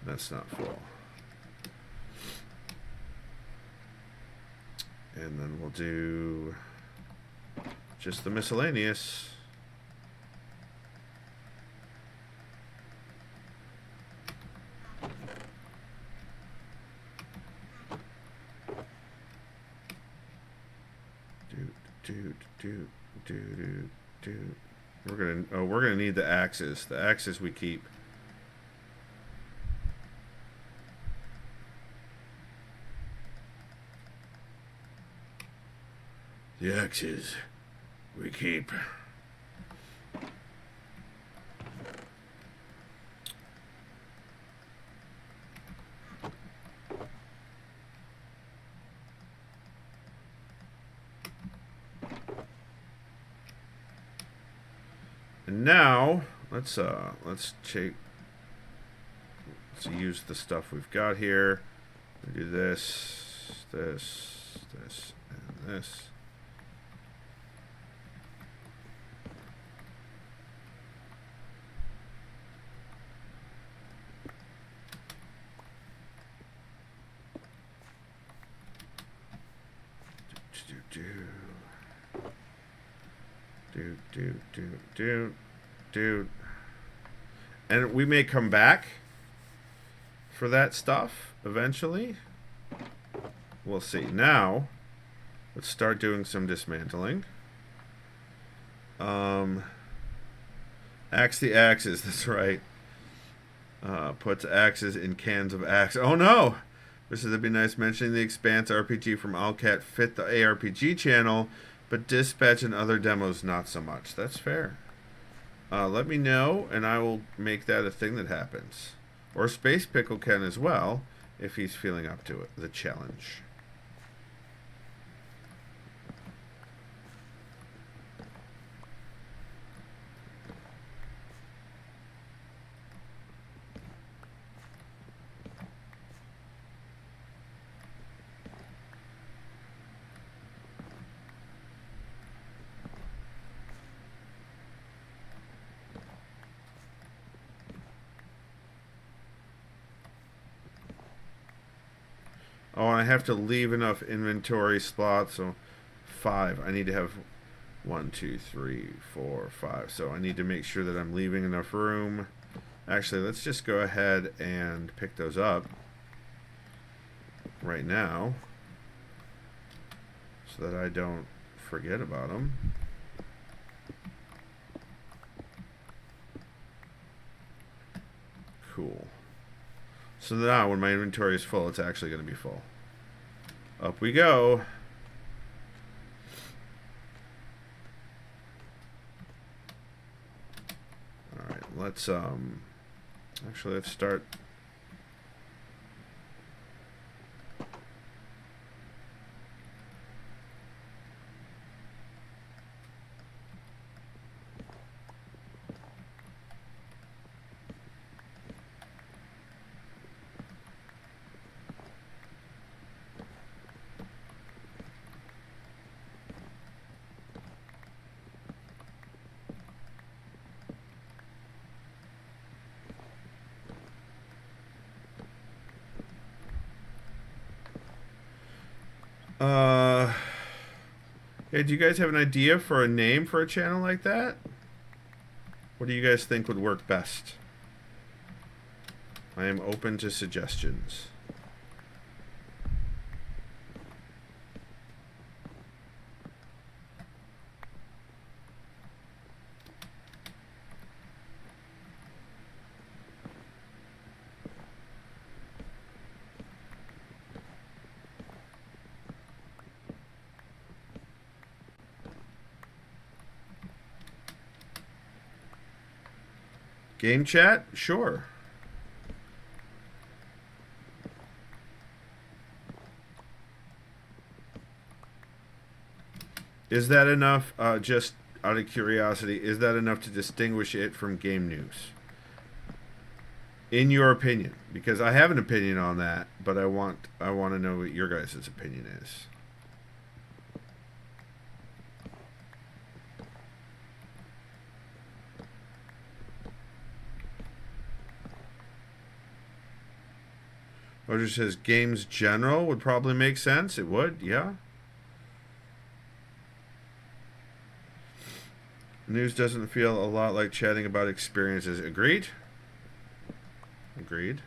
Speaker 1: That's not full. And then we'll do just the miscellaneous. We're gonna need the axes. The axes we keep. The axes we keep. And now let's use the stuff we've got here. We do this, this, this, and this. Dude. And we may come back for that stuff eventually. We'll see. Now, let's start doing some dismantling. Axe the axes, that's right. Puts axes in cans of axe. Oh no! This would be nice mentioning the Expanse RPG from Owlcat fit the ARPG channel, but Dispatch and other demos not so much. That's fair. Let me know, and I will make that a thing that happens. Or Space Pickle can as well, if he's feeling up to it. The challenge. Oh, and I have to leave enough inventory slots, so 5. I need to have 1, 2, 3, 4, 5. So I need to make sure that I'm leaving enough room. Actually, let's just go ahead and pick those up right now so that I don't forget about them. Cool. So now when my inventory is full, it's actually going to be full. Up we go. Alright, let's actually let's start. Hey, do you guys have an idea for a name for a channel like that? What do you guys think would work best? I am open to suggestions. Game chat? Sure. Is that enough? Just out of curiosity, is that enough to distinguish it from game news? In your opinion, because I have an opinion on that, but I want to know what your guys' opinion is. Roger says games general would probably make sense. It would, yeah. News doesn't feel a lot like chatting about experiences. Agreed? Agreed.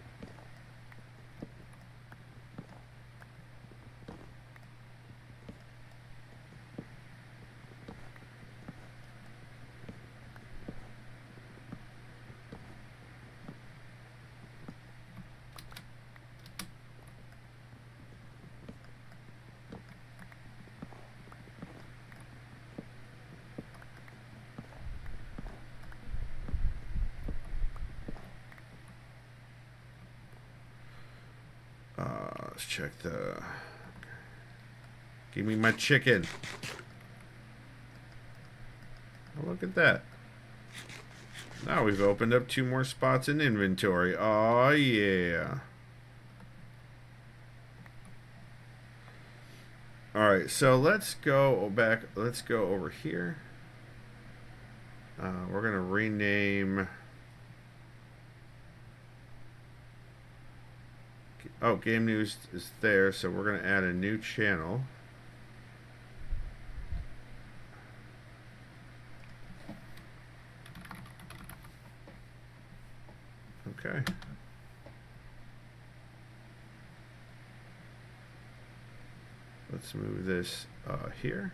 Speaker 1: Let's check the... Give me my chicken. Oh, look at that. Now we've opened up 2 more spots in inventory. Oh, yeah. Alright, so let's go back. Let's go over here. We're going to rename... Oh, game news is there, so we're going to add a new channel. Okay. Let's move this here.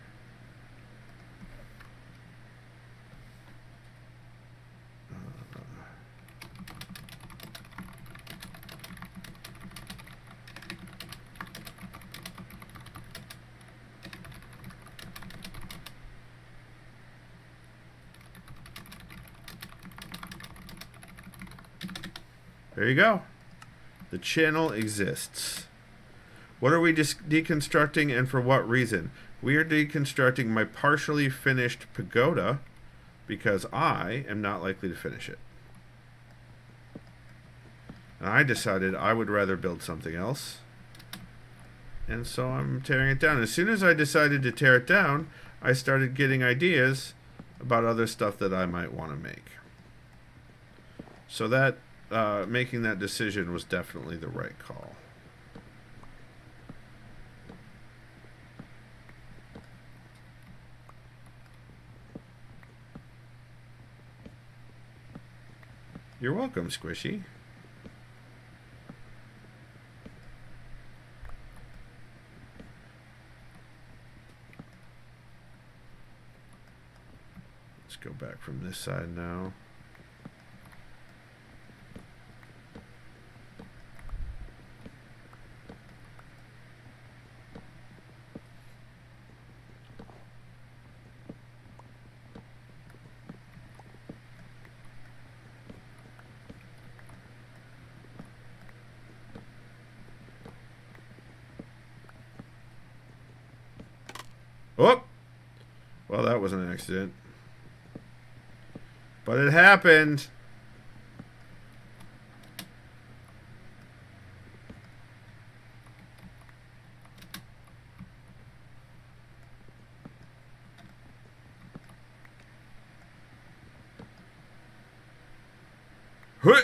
Speaker 1: There you go. The channel exists. What are we deconstructing and for what reason? We are deconstructing my partially finished pagoda because I am not likely to finish it. And I decided I would rather build something else. And so I'm tearing it down. As soon as I decided to tear it down, I started getting ideas about other stuff that I might want to make. So that making that decision was definitely the right call. You're welcome, Squishy. Let's go back from this side now. Oh! Well, that was an accident. But it happened. Huh!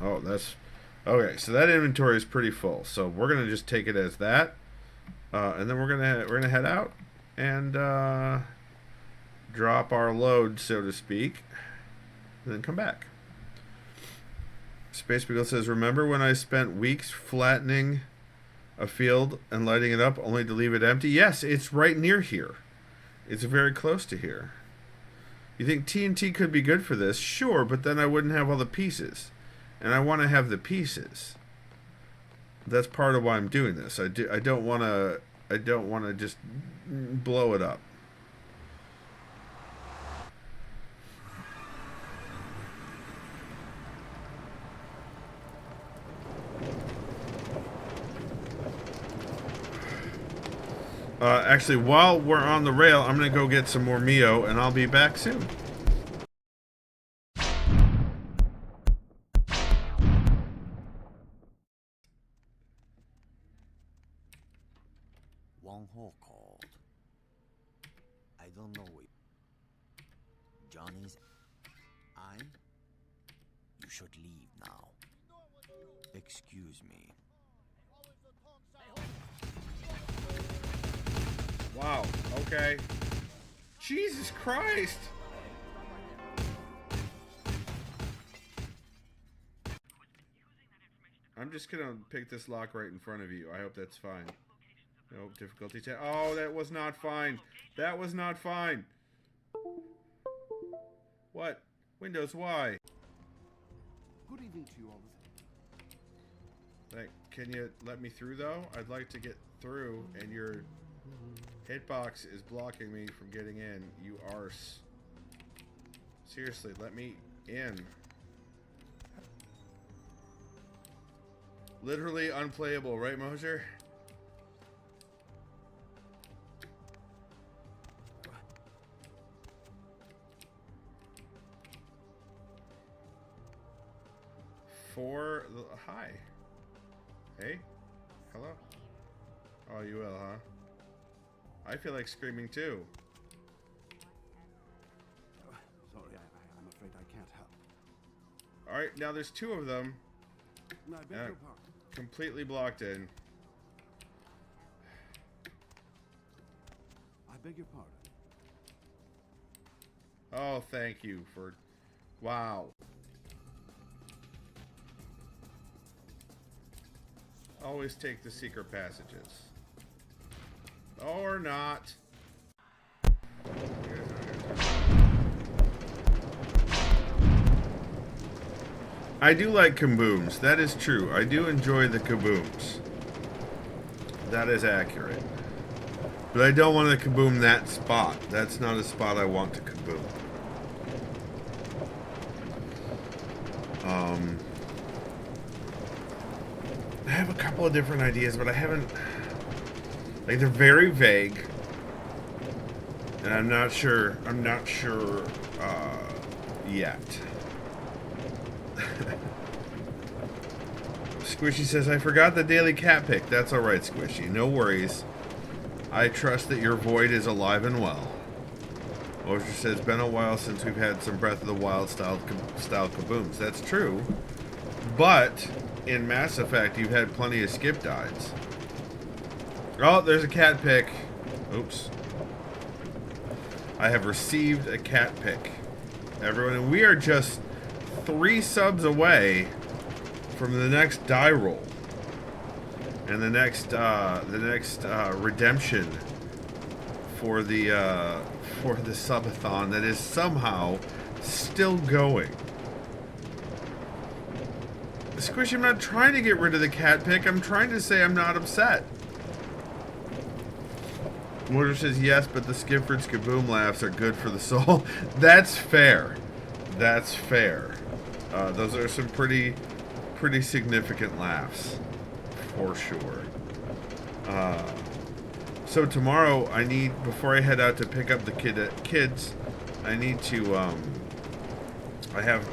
Speaker 1: Oh, that's okay. So that inventory is pretty full. So we're gonna just take it as that, and then we're gonna head out and drop our load, so to speak, and then come back. Space Beagle says, "Remember when I spent weeks flattening a field and lighting it up, only to leave it empty?" Yes, it's right near here. It's very close to here. You think TNT could be good for this? Sure, but then I wouldn't have all the pieces. And I want to have the pieces. That's part of why I'm doing this. I don't want to just blow it up. Actually, while we're on the rail, I'm gonna go get some more Mio, and I'll be back soon.
Speaker 3: One hole called. I don't know it. Johnny's. You should leave now. Excuse me.
Speaker 1: Wow, okay. Jesus Christ! I'm just gonna pick this lock right in front of you. I hope that's fine. Nope, difficulty 10. Oh, that was not fine. That was not fine. What? Windows, why?
Speaker 4: Good evening to you all.
Speaker 1: Like, can you let me through, though? I'd like to get through, and your hitbox is blocking me from getting in. You arse. Seriously, let me in. Literally unplayable, right, Moser? Hi. Hey? Hello? Oh, you will, huh? I feel like screaming too.
Speaker 4: Sorry, I'm afraid I can't help.
Speaker 1: Alright, now there's two of them.
Speaker 4: No, I beg your pardon.
Speaker 1: Completely blocked in.
Speaker 4: I beg your pardon.
Speaker 1: Oh, thank you for... Wow. Always take the secret passages. Or not. I do like kabooms. That is true. I do enjoy the kabooms. That is accurate. But I don't want to kaboom that spot. That's not a spot I want to kaboom. I have a couple of different ideas, but I haven't... Like, they're very vague. And I'm not sure yet. Squishy says, I forgot the daily cat pick. That's alright, Squishy. No worries. I trust that your void is alive and well. Mosher says, been a while since we've had some Breath of the Wild style kabooms. That's true. But in Mass Effect, you've had plenty of skip dies. Oh, there's a cat pick. Oops. I have received a cat pick. Everyone, and we are just 3 subs away from the next die roll. And the next redemption for the subathon that is somehow still going. Squishy, I'm not trying to get rid of the cat pick. I'm trying to say I'm not upset. Mortar says yes, but the Skipford Skaboom laughs are good for the soul. That's fair. That's fair. Those are some pretty significant laughs, for sure. So tomorrow, I need, before I head out to pick up the kids, I need to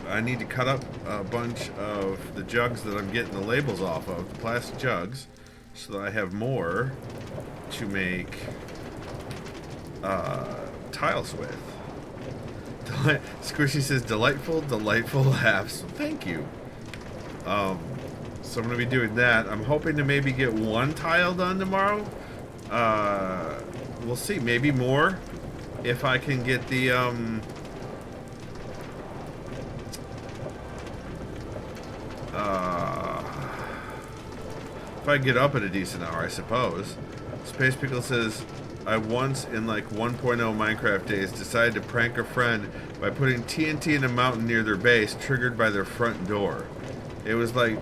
Speaker 1: I need to cut up a bunch of the jugs that I'm getting the labels off of, the plastic jugs, so that I have more to make tiles with. Squishy says, delightful laughs. Thank you. So I'm going to be doing that. I'm hoping to maybe get 1 tile done tomorrow. We'll see. Maybe more. If I can get the, if I get up at a decent hour, I suppose. Space Pickle says, I once, in like 1.0 Minecraft days, decided to prank a friend by putting TNT in a mountain near their base, triggered by their front door. It was like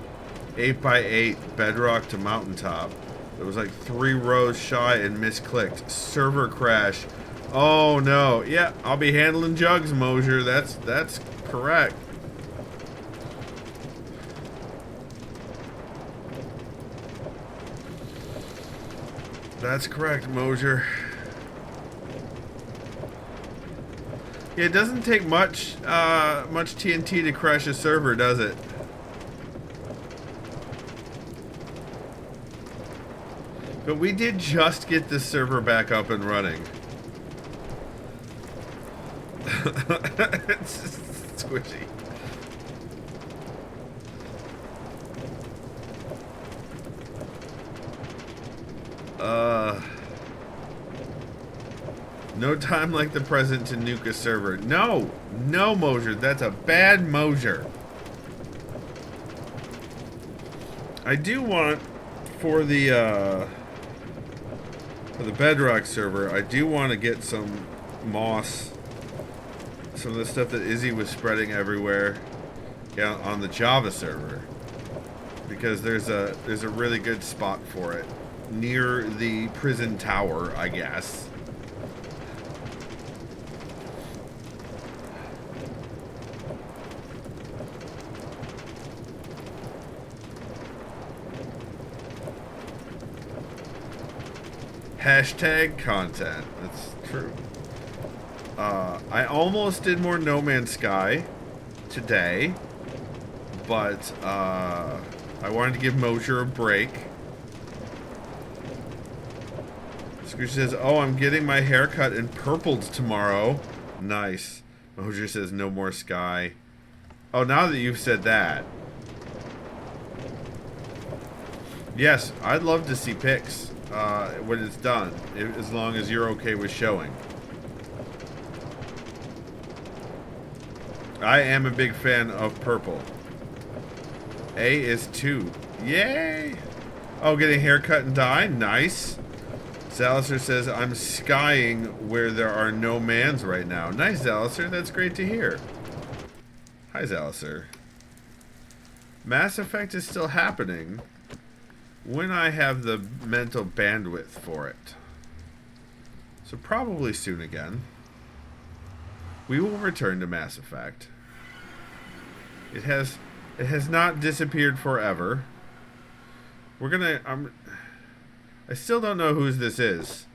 Speaker 1: 8x8 bedrock to mountaintop. It was like 3 rows shy and misclicked. Server crash. Oh no. Yeah, I'll be handling jugs, Mosier. That's correct. That's correct, Mosier. Yeah, it doesn't take much TNT to crash a server, does it? But we did just get the server back up and running. It's just squishy. No time like the present to nuke a server. No, Mosier, that's a bad Mosier. I do want for the Bedrock server, I do want to get some moss, some of the stuff that Izzy was spreading everywhere, yeah, on the Java server, because there's a really good spot for it near the prison tower, I guess. Hashtag content. That's true. I almost did more No Man's Sky today, but I wanted to give Mosier a break. Scooch says, "Oh, I'm getting my hair cut and purpled tomorrow." Nice. Mosier says, "No more Sky." Oh, now that you've said that, yes, I'd love to see pics when it's done, as long as you're okay with showing. I am a big fan of purple. A is 2. Yay! Oh, getting a haircut and dye? Nice. Zalister says, "I'm skying where there are no mans right now." Nice, Zalister. That's great to hear. Hi, Zalister. Mass Effect is still happening when I have the mental bandwidth for it. So probably soon again. We will return to Mass Effect. It has not disappeared forever. We're gonna I still don't know whose this is.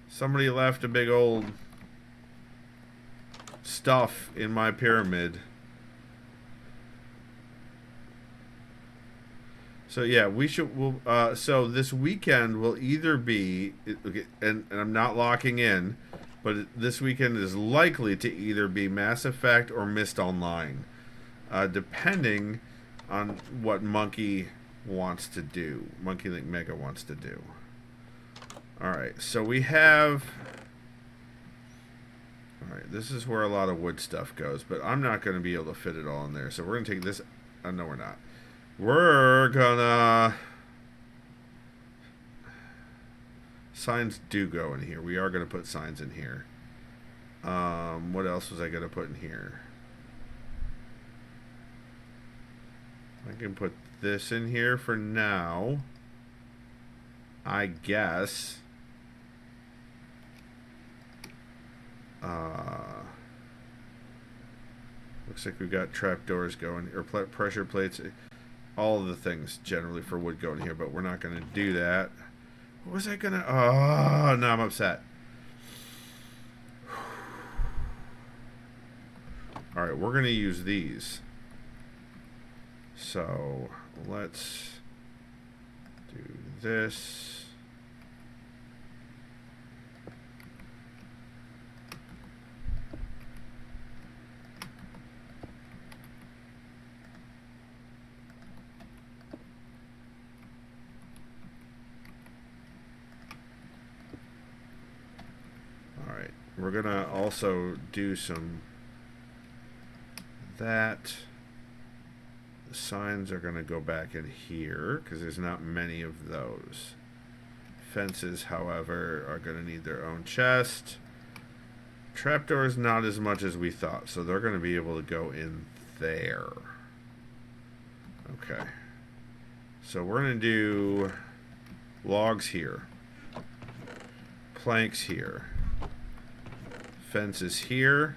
Speaker 1: Somebody left a big old stuff in my pyramid. So yeah, so this weekend will either be, okay, and I'm not locking in, but this weekend is likely to either be Mass Effect or Myst Online, depending on what Monkey wants to do. Monkey Link Mega wants to do. Alright, so we have... Alright, this is where a lot of wood stuff goes, but I'm not going to be able to fit it all in there. So we're going to take this... no, we're not. We're gonna... Signs do go in here. We are going to put signs in here. What else was I going to put in here? I can put this in here for now, I guess. Looks like we've got trapdoors going, or pressure plates. All of the things generally for wood going here, but we're not going to do that. What was I going to... Oh, now I'm upset. Alright, we're going to use these. So, let's do this. Alright, we're going to also do some... that... The signs are going to go back in here because there's not many of those. Fences, however, are going to need their own chest. Trapdoors, not as much as we thought, so they're going to be able to go in there. Okay. So we're going to do logs here. Planks here. Fences here.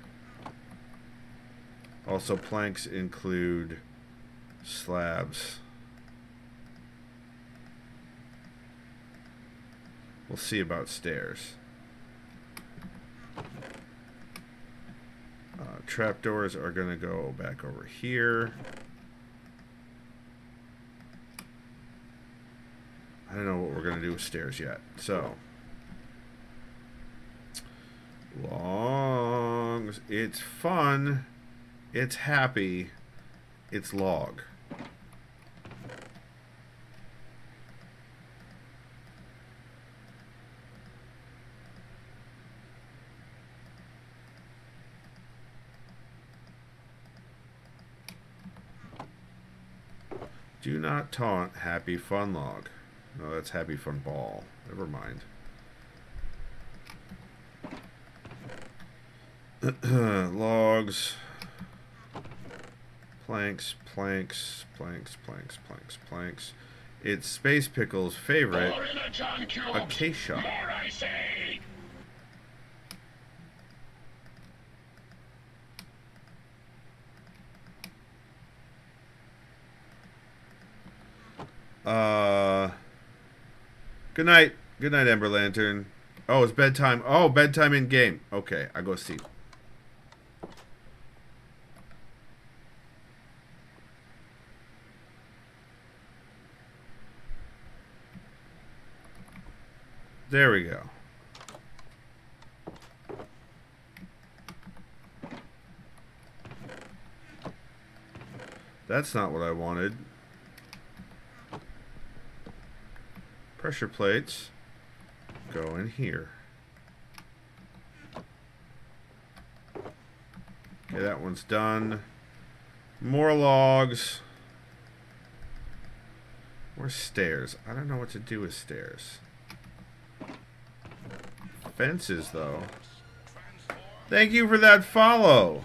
Speaker 1: Also, planks include... slabs. We'll see about stairs. Trapdoors are going to go back over here. I don't know what we're going to do with stairs yet. So, logs. It's fun. It's happy. It's log. Do not taunt Happy Fun Log. No, that's Happy Fun Ball. Never mind. Logs. Planks, planks, planks, planks, planks, planks. It's Space Pickle's favorite, acacia.
Speaker 2: More, I say.
Speaker 1: Good night. Good night, Emberlantern. Oh, it's bedtime. Oh, bedtime in game. Okay, I go sleep. There we go. That's not what I wanted. Pressure plates go in here. Okay, that one's done. More logs. More stairs. I don't know what to do with stairs. Fences, though. Thank you for that follow.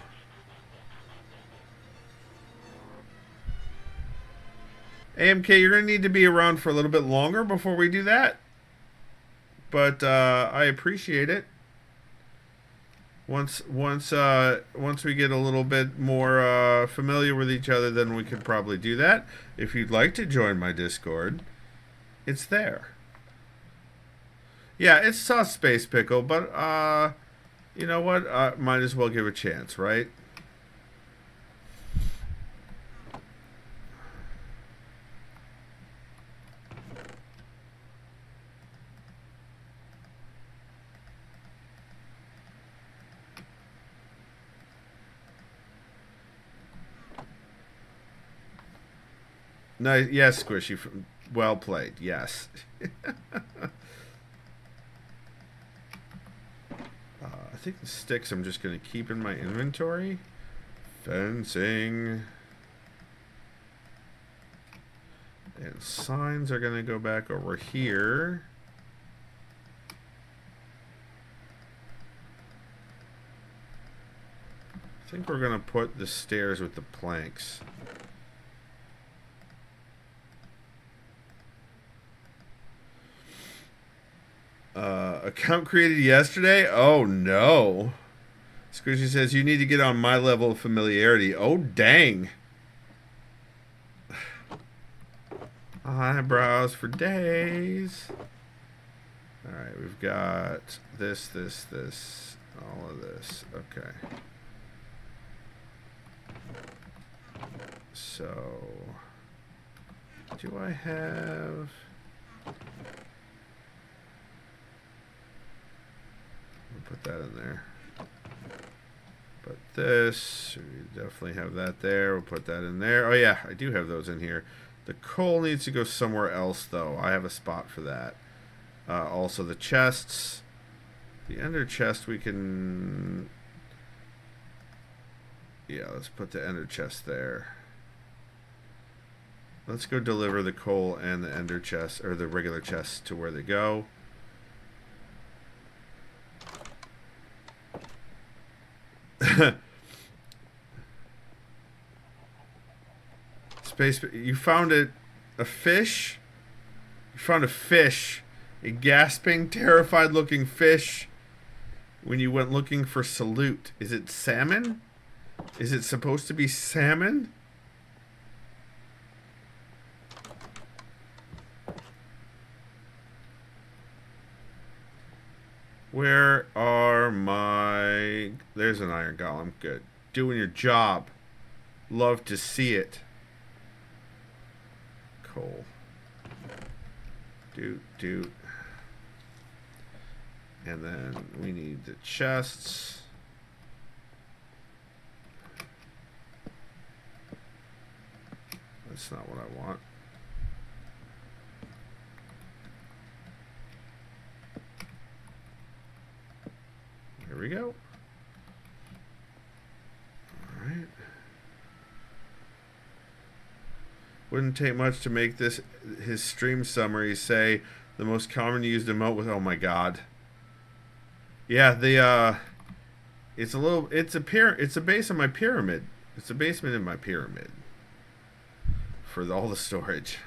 Speaker 1: AMK, you're going to need to be around for a little bit longer before we do that. But I appreciate it. Once we get a little bit more familiar with each other, then we could probably do that. If you'd like to join my Discord, it's there. Yeah, it's Sauce Space Pickle, but you know what? Might as well give a chance, right? Nice, yes, Squishy. Well played. Yes. I think the sticks I'm just going to keep in my inventory. Fencing. And signs are going to go back over here. I think we're going to put the stairs with the planks. Account created yesterday? Oh no. Squishy says you need to get on my level of familiarity. Oh dang. Eyebrows for days. Alright, we've got this, all of this. Okay. So, do I have... Put that in there. But this, we definitely have that there. We'll put that in there. Oh yeah, I do have those in here. The coal needs to go somewhere else, though. I have a spot for that. Also, the chests. The ender chest we can... Yeah, let's put the ender chest there. Let's go deliver the coal and the ender chest, or the regular chests, to where they go. Space, you found a fish? You found a fish. A gasping, terrified looking fish when you went looking for salute. Is it salmon? Is it supposed to be salmon? Where are my... There's an iron golem. Good. Doing your job. Love to see it. Coal. Doot. And then we need the chests. That's not what I want. Here we go. Alright. Wouldn't take much to make this his stream summary say the most common used emote with, oh my god. Yeah, it's a base on my pyramid. It's a basement in my pyramid. For all the storage.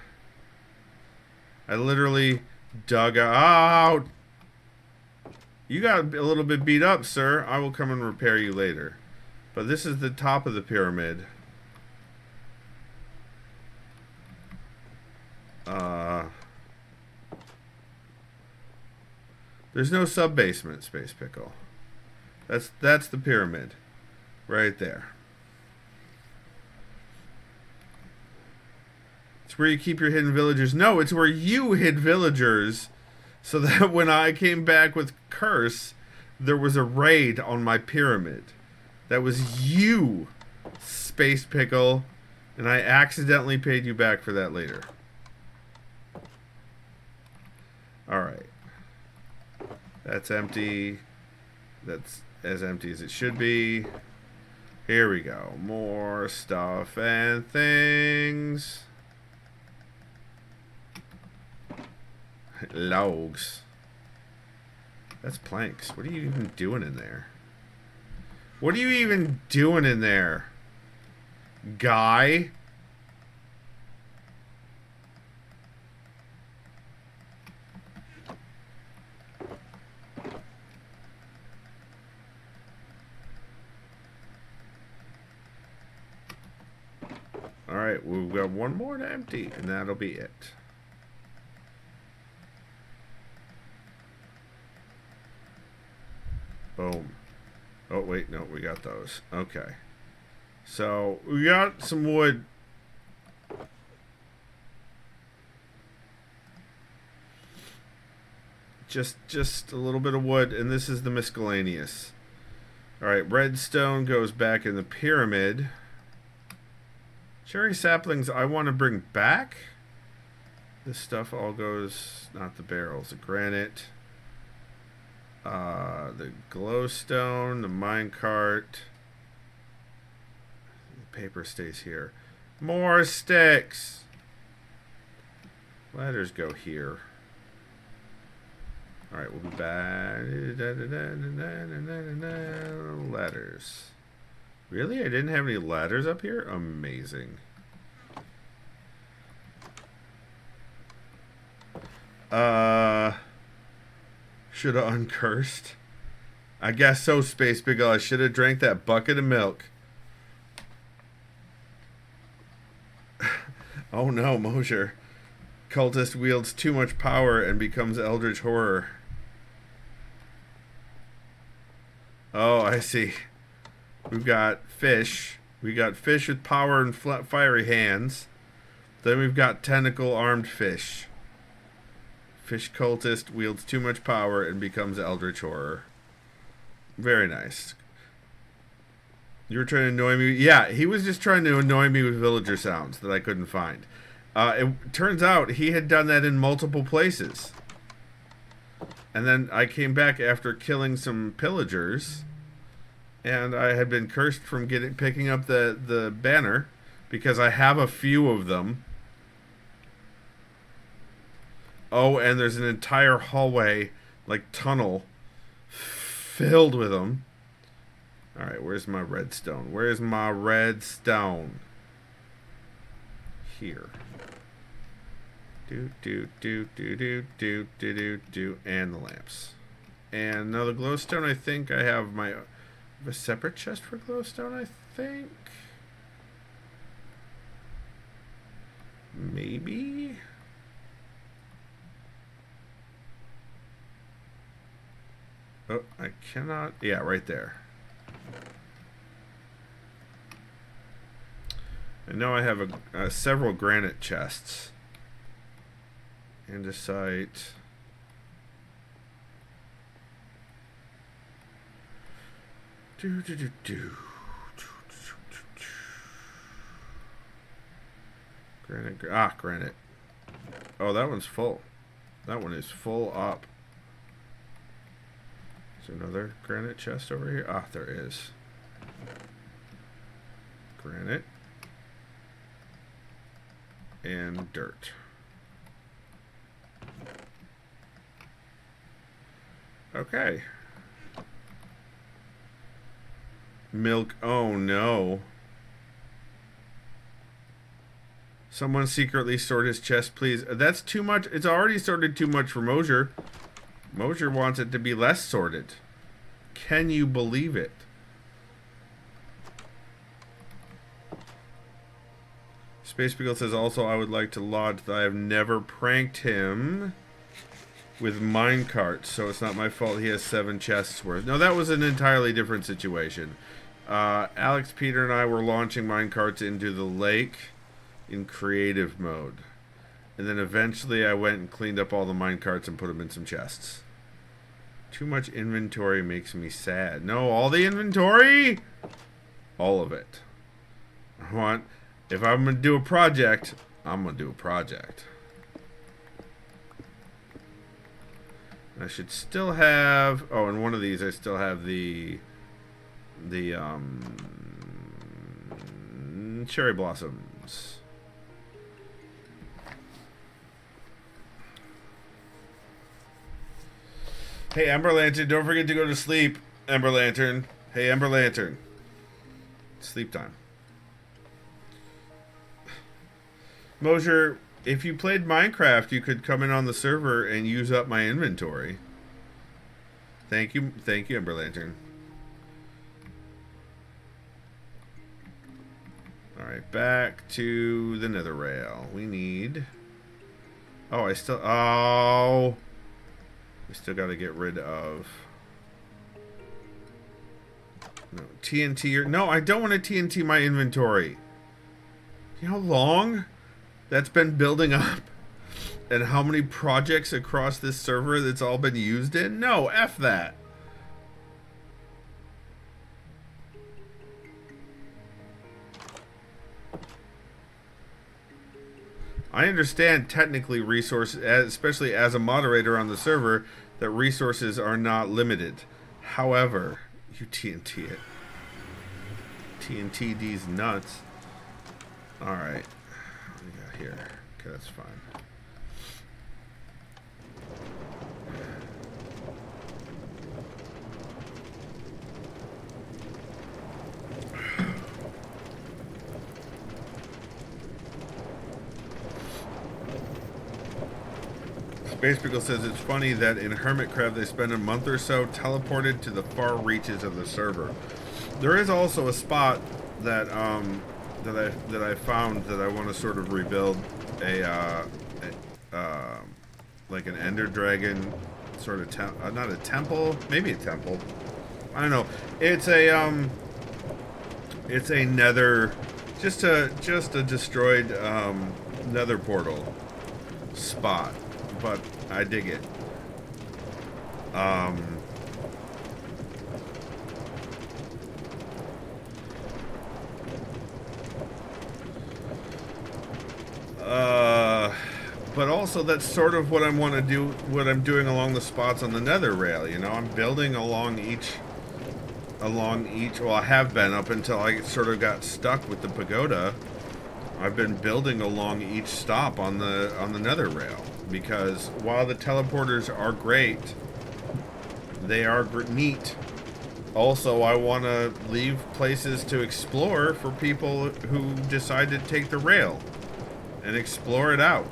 Speaker 1: I literally dug out. You got a little bit beat up, sir. I will come and repair you later. But this is the top of the pyramid. There's no sub-basement, Space Pickle. That's the pyramid. Right there. It's where you keep your hidden villagers. No, it's where you hid villagers. So that when I came back with Curse, there was a raid on my pyramid. That was you, Space Pickle. And I accidentally paid you back for that later. Alright. That's empty. That's as empty as it should be. Here we go. More stuff and things. Logs. That's planks. What are you even doing in there? What are you even doing in there, guy? Alright, we've got one more to empty, and that'll be it. Boom. Oh, wait, no, we got those. Okay. So, we got some wood. Just a little bit of wood, and this is the miscellaneous. Alright, redstone goes back in the pyramid. Cherry saplings I want to bring back. This stuff all goes, not the barrels, the granite. The glowstone, the minecart. The paper stays here. More sticks! Ladders go here. Alright, we'll be back. Ladders. Really? I didn't have any ladders up here? Amazing. Should have uncursed. I guess so, Space Pickle. I should have drank that bucket of milk. Oh no, Mosher. Cultist wields too much power and becomes Eldritch Horror. Oh, I see. We've got fish. We got fish with power and fiery hands. Then we've got tentacle-armed fish. Fish cultist wields too much power and becomes Eldritch Horror. Very nice. You were trying to annoy me? Yeah, he was just trying to annoy me with villager sounds that I couldn't find. It turns out he had done that in multiple places. And then I came back after killing some pillagers. And I had been cursed from picking up the banner. Because I have a few of them. Oh, and there's an entire hallway, like tunnel, filled with them. Alright, where's my redstone? Where's my redstone? Here. And the lamps. And another glowstone. I think I have a separate chest for glowstone, I think. Maybe? Oh, I cannot. Yeah, right there. I know I have several granite chests. Andesite. Granite. Granite. Oh, that one's full. That one is full up. Is there another granite chest over here? Ah, there is. Granite. And dirt. Okay. Milk. Oh no. Someone secretly stored his chest, please. That's too much. It's already sorted too much for Mosier. Mosier wants it to be less sorted. Can you believe it? Space Beagle says also, I would like to lodge that I have never pranked him with minecarts, so it's not my fault he has 7 chests worth. No, that was an entirely different situation. Alex, Peter, and I were launching minecarts into the lake in creative mode. And then eventually I went and cleaned up all the minecarts and put them in some chests. Too much inventory makes me sad. No, all the inventory? All of it. I want... If I'm going to do a project, I'm going to do a project. I should still have... Oh, in one of these I still have the cherry blossoms. Hey, Emberlantern, don't forget to go to sleep. Emberlantern. Hey, Emberlantern. Sleep time. Mosier, if you played Minecraft, you could come in on the server and use up my inventory. Thank you, Emberlantern. Alright, back to the nether rail. We need... Oh, we still got to get rid of... No, TNT... No, I don't want to TNT my inventory. You know how long that's been building up? And how many projects across this server that's all been used in? No, F that. I understand technically resources, especially as a moderator on the server, that resources are not limited. However, you TNT it. TNT these nuts. Alright. What do we got here? Okay, that's fine. Space Pickle says it's funny that in Hermitcraft they spend a month or so teleported to the far reaches of the server. There is also a spot that that I found that I want to sort of rebuild like an Ender Dragon sort of not a temple, maybe a temple. I don't know. It's a nether, just a destroyed nether portal spot. But I dig it. But also that's sort of what I want to do, what I'm doing along the spots on the nether rail, you know? I'm building along each, well, I have been up until I sort of got stuck with the pagoda. I've been building along each stop on the nether rail. Because while the teleporters are great, they are neat. Also, I want to leave places to explore for people who decide to take the rail and explore it out.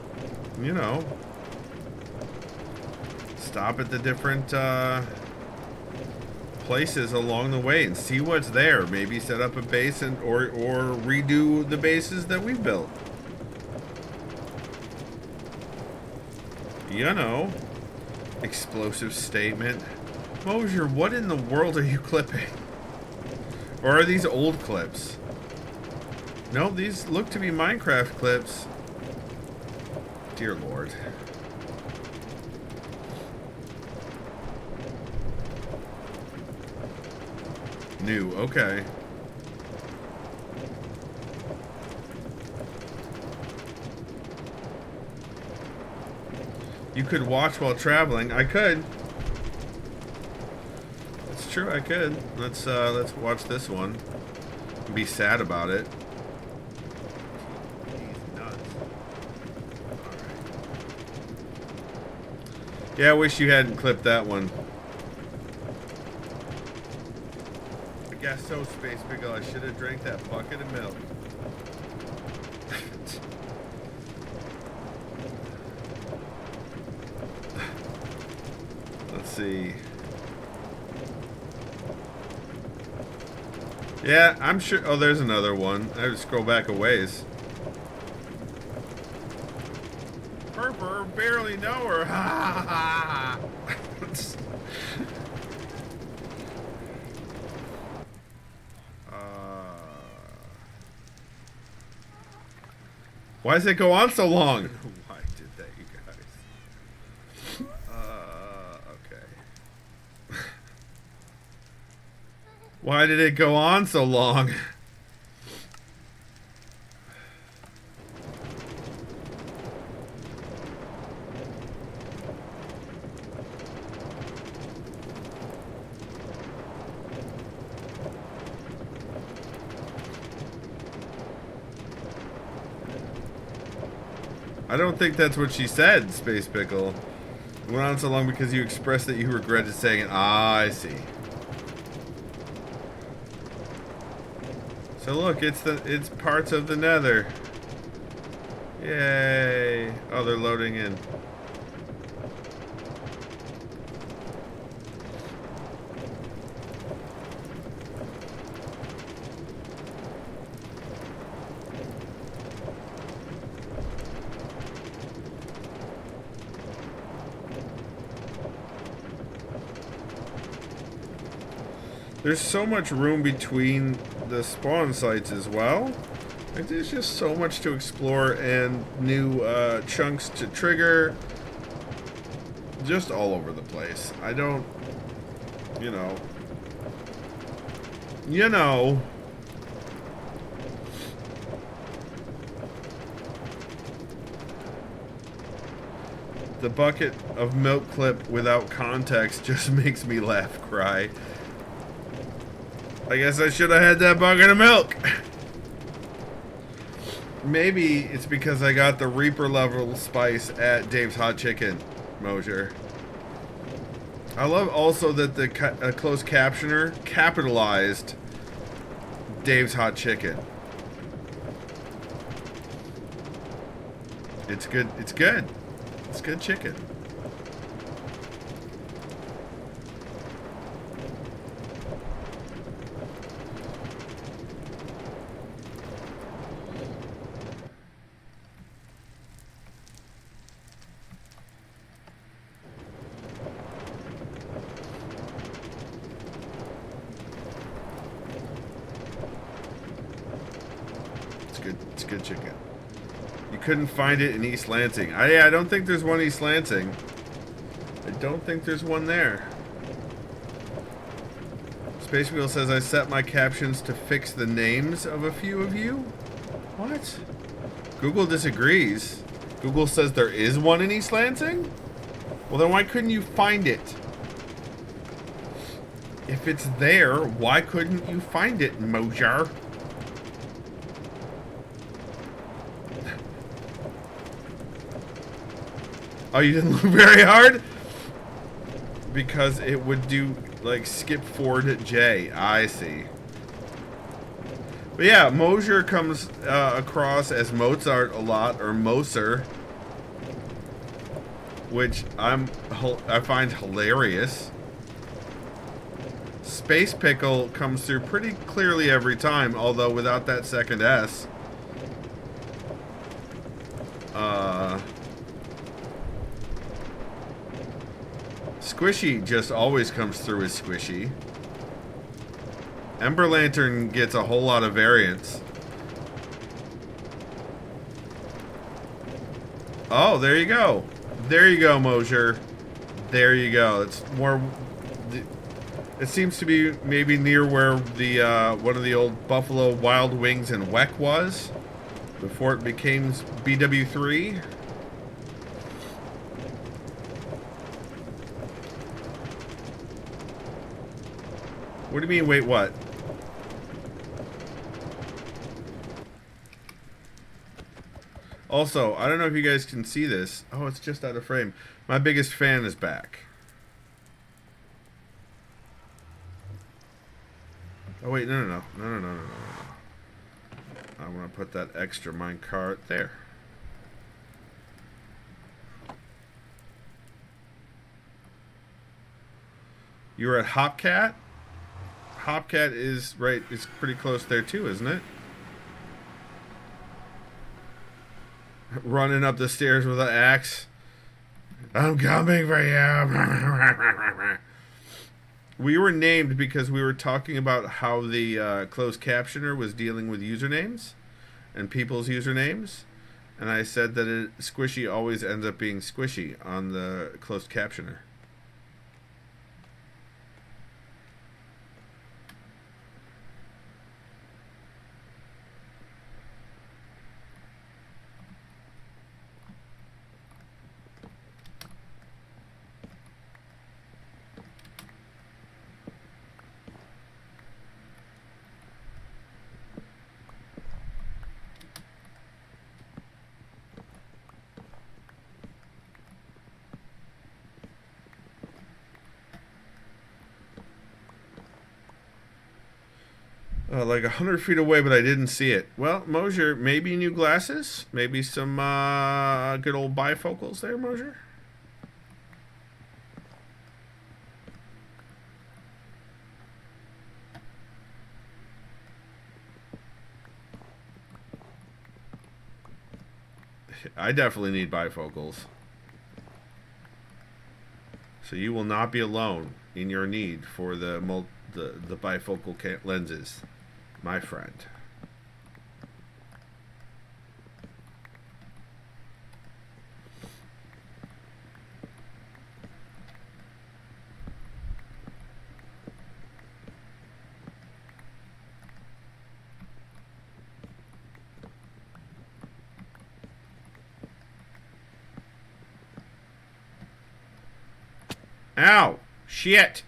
Speaker 1: You know, stop at the different places along the way and see what's there. Maybe set up a base or redo the bases that we built. You know, explosive statement. Mosier, what in the world are you clipping? Or are these old clips? No, these look to be Minecraft clips. Dear Lord. New, okay. You could watch while traveling. I could. That's true, I could. Let's watch this one. And be sad about it. He's nuts. Alright. Yeah, I wish you hadn't clipped that one. I guess so, Space Pickle. I should have drank that bucket of milk. Let's see. Yeah, I'm sure. Oh, there's another one. I have to scroll back a ways. Purper, barely know her. Ha ha ha. Why does it go on so long? Why did that, you guys? Okay. Why did it go on so long? I don't think that's what she said, Space Pickle. It went on so long because you expressed that you regretted saying it. Ah, I see. So look, it's parts of the Nether. Yay! Oh, they're loading in. There's so much room between the spawn sites as well. Like, there's just so much to explore and new chunks to trigger. Just all over the place. I don't, you know. The bucket of milk clip without context just makes me laugh cry. I guess I should have had that bucket of milk. Maybe it's because I got the Reaper level spice at Dave's Hot Chicken, Mosier. I love also that the closed captioner capitalized Dave's Hot Chicken. It's good. It's good. It's good chicken. It's good chicken. You couldn't find it in East Lansing. I don't think there's one East Lansing. I don't think there's one there. Space Wheel says I set my captions to fix the names of a few of you. What? Google disagrees. Google says there is one in East Lansing? Well, then why couldn't you find it? If it's there, why couldn't you find it, Mosier? Oh, you didn't look very hard? Because it would do, like, skip forward J. I see. But yeah, Mosier comes across as Mozart a lot, or Moser. Which I find hilarious. Space Pickle comes through pretty clearly every time, although without that second S. Squishy just always comes through as Squishy. Emberlantern gets a whole lot of variants. Oh, there you go. There you go, Mosier. There you go. It's more... It seems to be maybe near where the one of the old Buffalo Wild Wings and WEC was before it became BW3. What do you mean, wait, what? Also, I don't know if you guys can see this. Oh, it's just out of frame. My biggest fan is back. Oh, wait, no. I want to put that extra minecart there. You were at Hopcat? Hopcat is right. It's pretty close there too, isn't it? Running up the stairs with an axe. I'm coming for you. We were named because we were talking about how the closed captioner was dealing with usernames and people's usernames, and I said that Squishy always ends up being Squishy on the closed captioner. Like 100 feet away, but I didn't see it. Well, Mosier, maybe new glasses? Maybe some good old bifocals there, Mosier? I definitely need bifocals. So you will not be alone in your need for the bifocal lenses, my friend. Ow! Shit!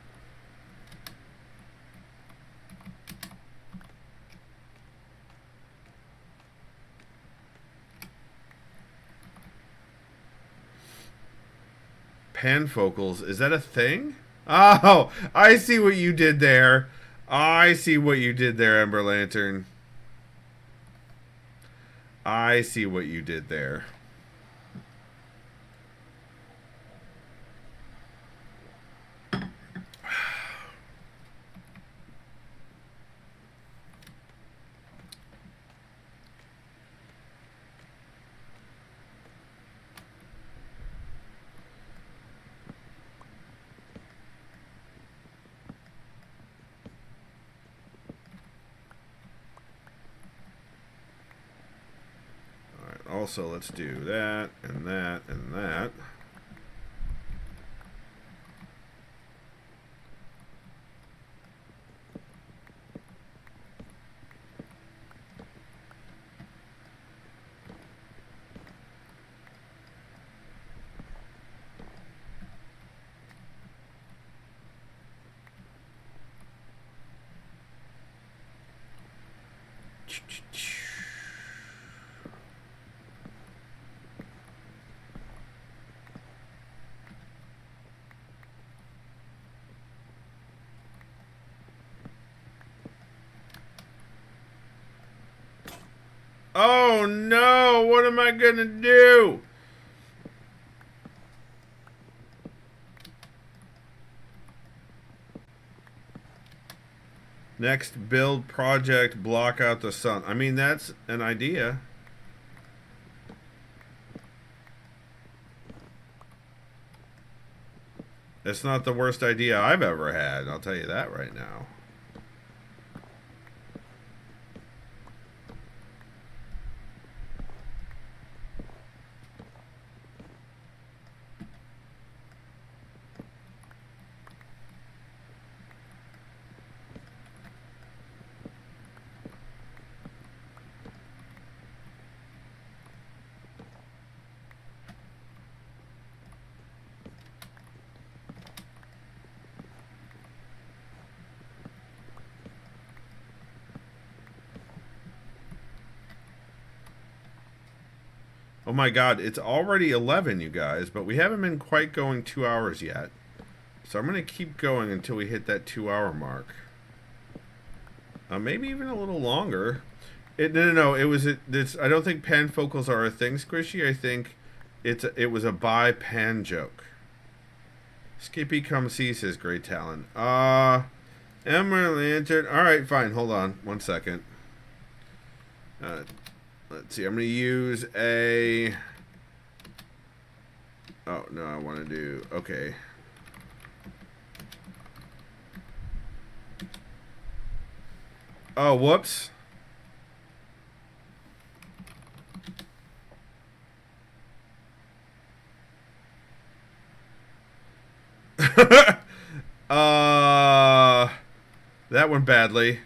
Speaker 1: Panfocals, is that a thing? Oh, I see what you did there. I see what you did there, Emberlantern. I see what you did there. Also, let's do that and that and that. Oh no, what am I gonna do? Next build project, block out the sun. I mean, that's an idea. It's not the worst idea I've ever had. I'll tell you that right now. Oh my god, it's already 11, you guys, but we haven't been quite going 2 hours yet. So I'm going to keep going until we hit that 2-hour mark. Maybe even a little longer. No. It was. I don't think panfocals are a thing, Squishy. I think it was a by pan joke. Skippy come see, says Great Talon. Emberlantern. Alright, fine. Hold on. 1 second. Let's see. I'm going to use a... Oh, no. I want to do... Okay. Oh, whoops. That went badly.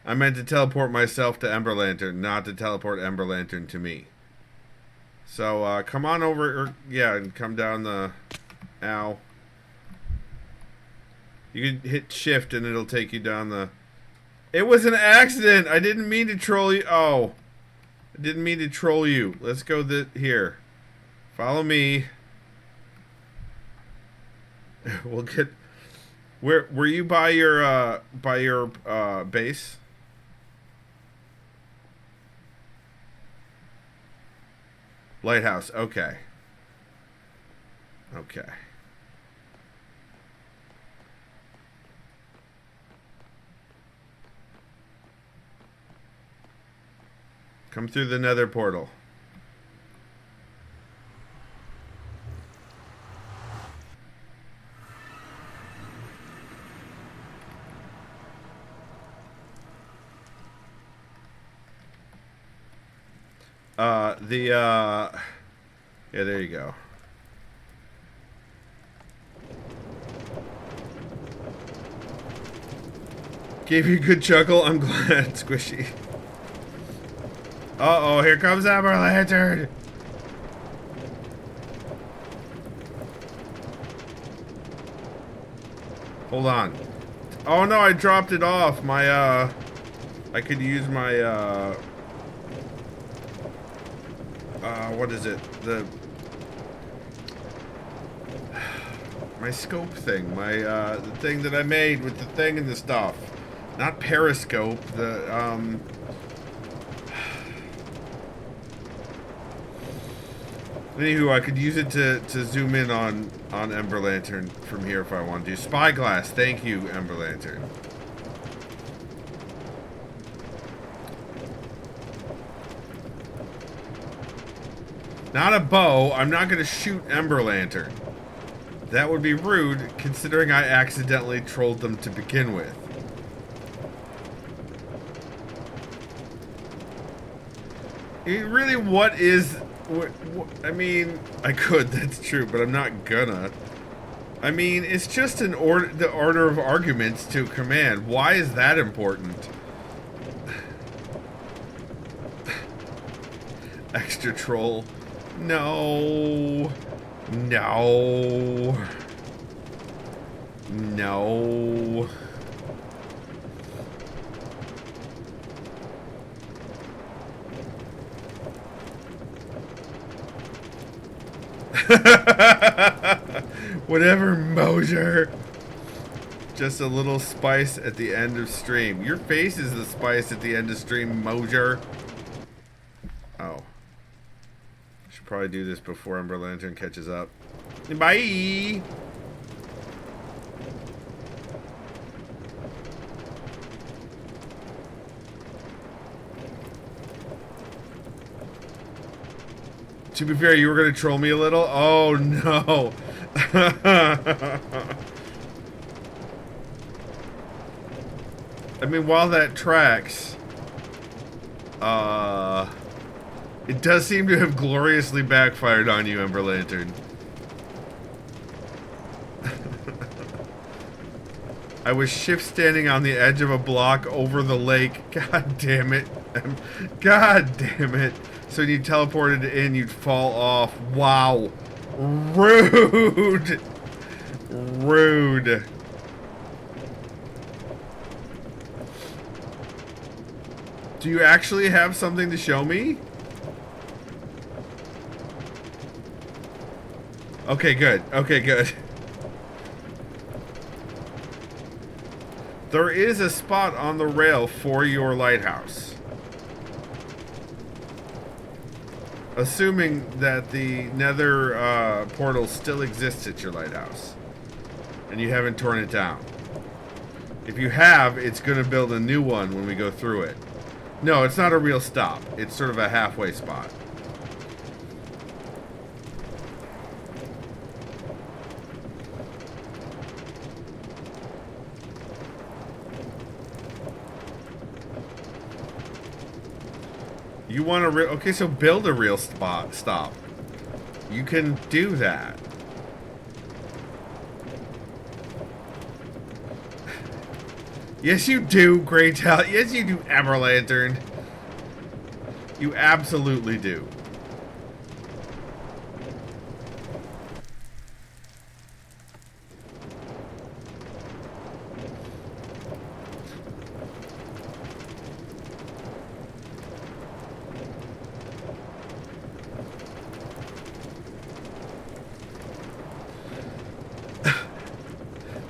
Speaker 1: I meant to teleport myself to Emberlantern, not to teleport Emberlantern to me. So, come on over, and come down the... Ow. You can hit shift and it'll take you down the... It was an accident! I didn't mean to troll you. Oh. I didn't mean to troll you. Let's go here. Follow me. We'll get... Were you by your base? Lighthouse, okay. Okay. Come through the nether portal. Yeah, there you go. Gave you a good chuckle? I'm glad, Squishy. Uh-oh, here comes Emberlantern! Hold on. Oh no, I dropped it off. I could use my, what is it? My scope thing. The thing that I made with the thing and the stuff. Not periscope, Anywho, I could use it to zoom in on Emberlantern from here if I want to. Spyglass, thank you, Emberlantern. Not a bow. I'm not going to shoot Emberlantern. That would be rude, considering I accidentally trolled them to begin with. I mean, really, what is... I mean, I could, that's true, but I'm not gonna. I mean, it's just the order of arguments to command. Why is that important? Extra troll. No. No. No. Whatever, Mosier. Just a little spice at the end of stream. Your face is the spice at the end of stream, Mosier. Oh. Should probably do this before Emberlantern catches up. Bye! To be fair, you were going to troll me a little? Oh, no. I mean, while that tracks, it does seem to have gloriously backfired on you, Emberlantern. I was shift standing on the edge of a block over the lake. God damn it. God damn it. So when you teleported in, you'd fall off. Wow. Rude. Rude. Do you actually have something to show me? Okay, good. Okay, good. There is a spot on the rail for your lighthouse. Assuming that the nether portal still exists at your lighthouse. And you haven't torn it down. If you have, it's going to build a new one when we go through it. No, it's not a real stop. It's sort of a halfway spot. You want a real... Okay, so build a real stop. You can do that. Yes, you do, Grey Talent. Yes, you do, Emberlantern. You absolutely do.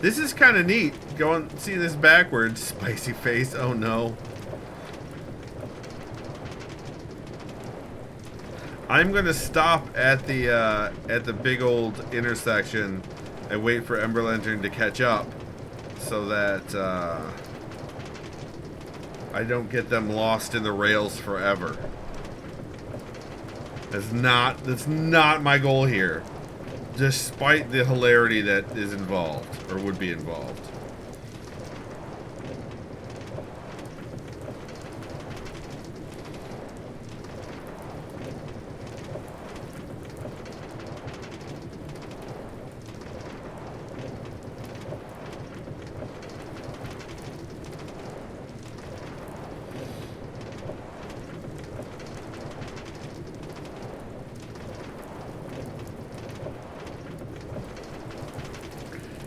Speaker 1: This is kind of neat. Going, see this backwards. Spicy face. Oh no. I'm gonna stop at the big old intersection and wait for Emberlantern to catch up, so that I don't get them lost in the rails forever. That's not my goal here. Despite the hilarity that is involved, or would be involved.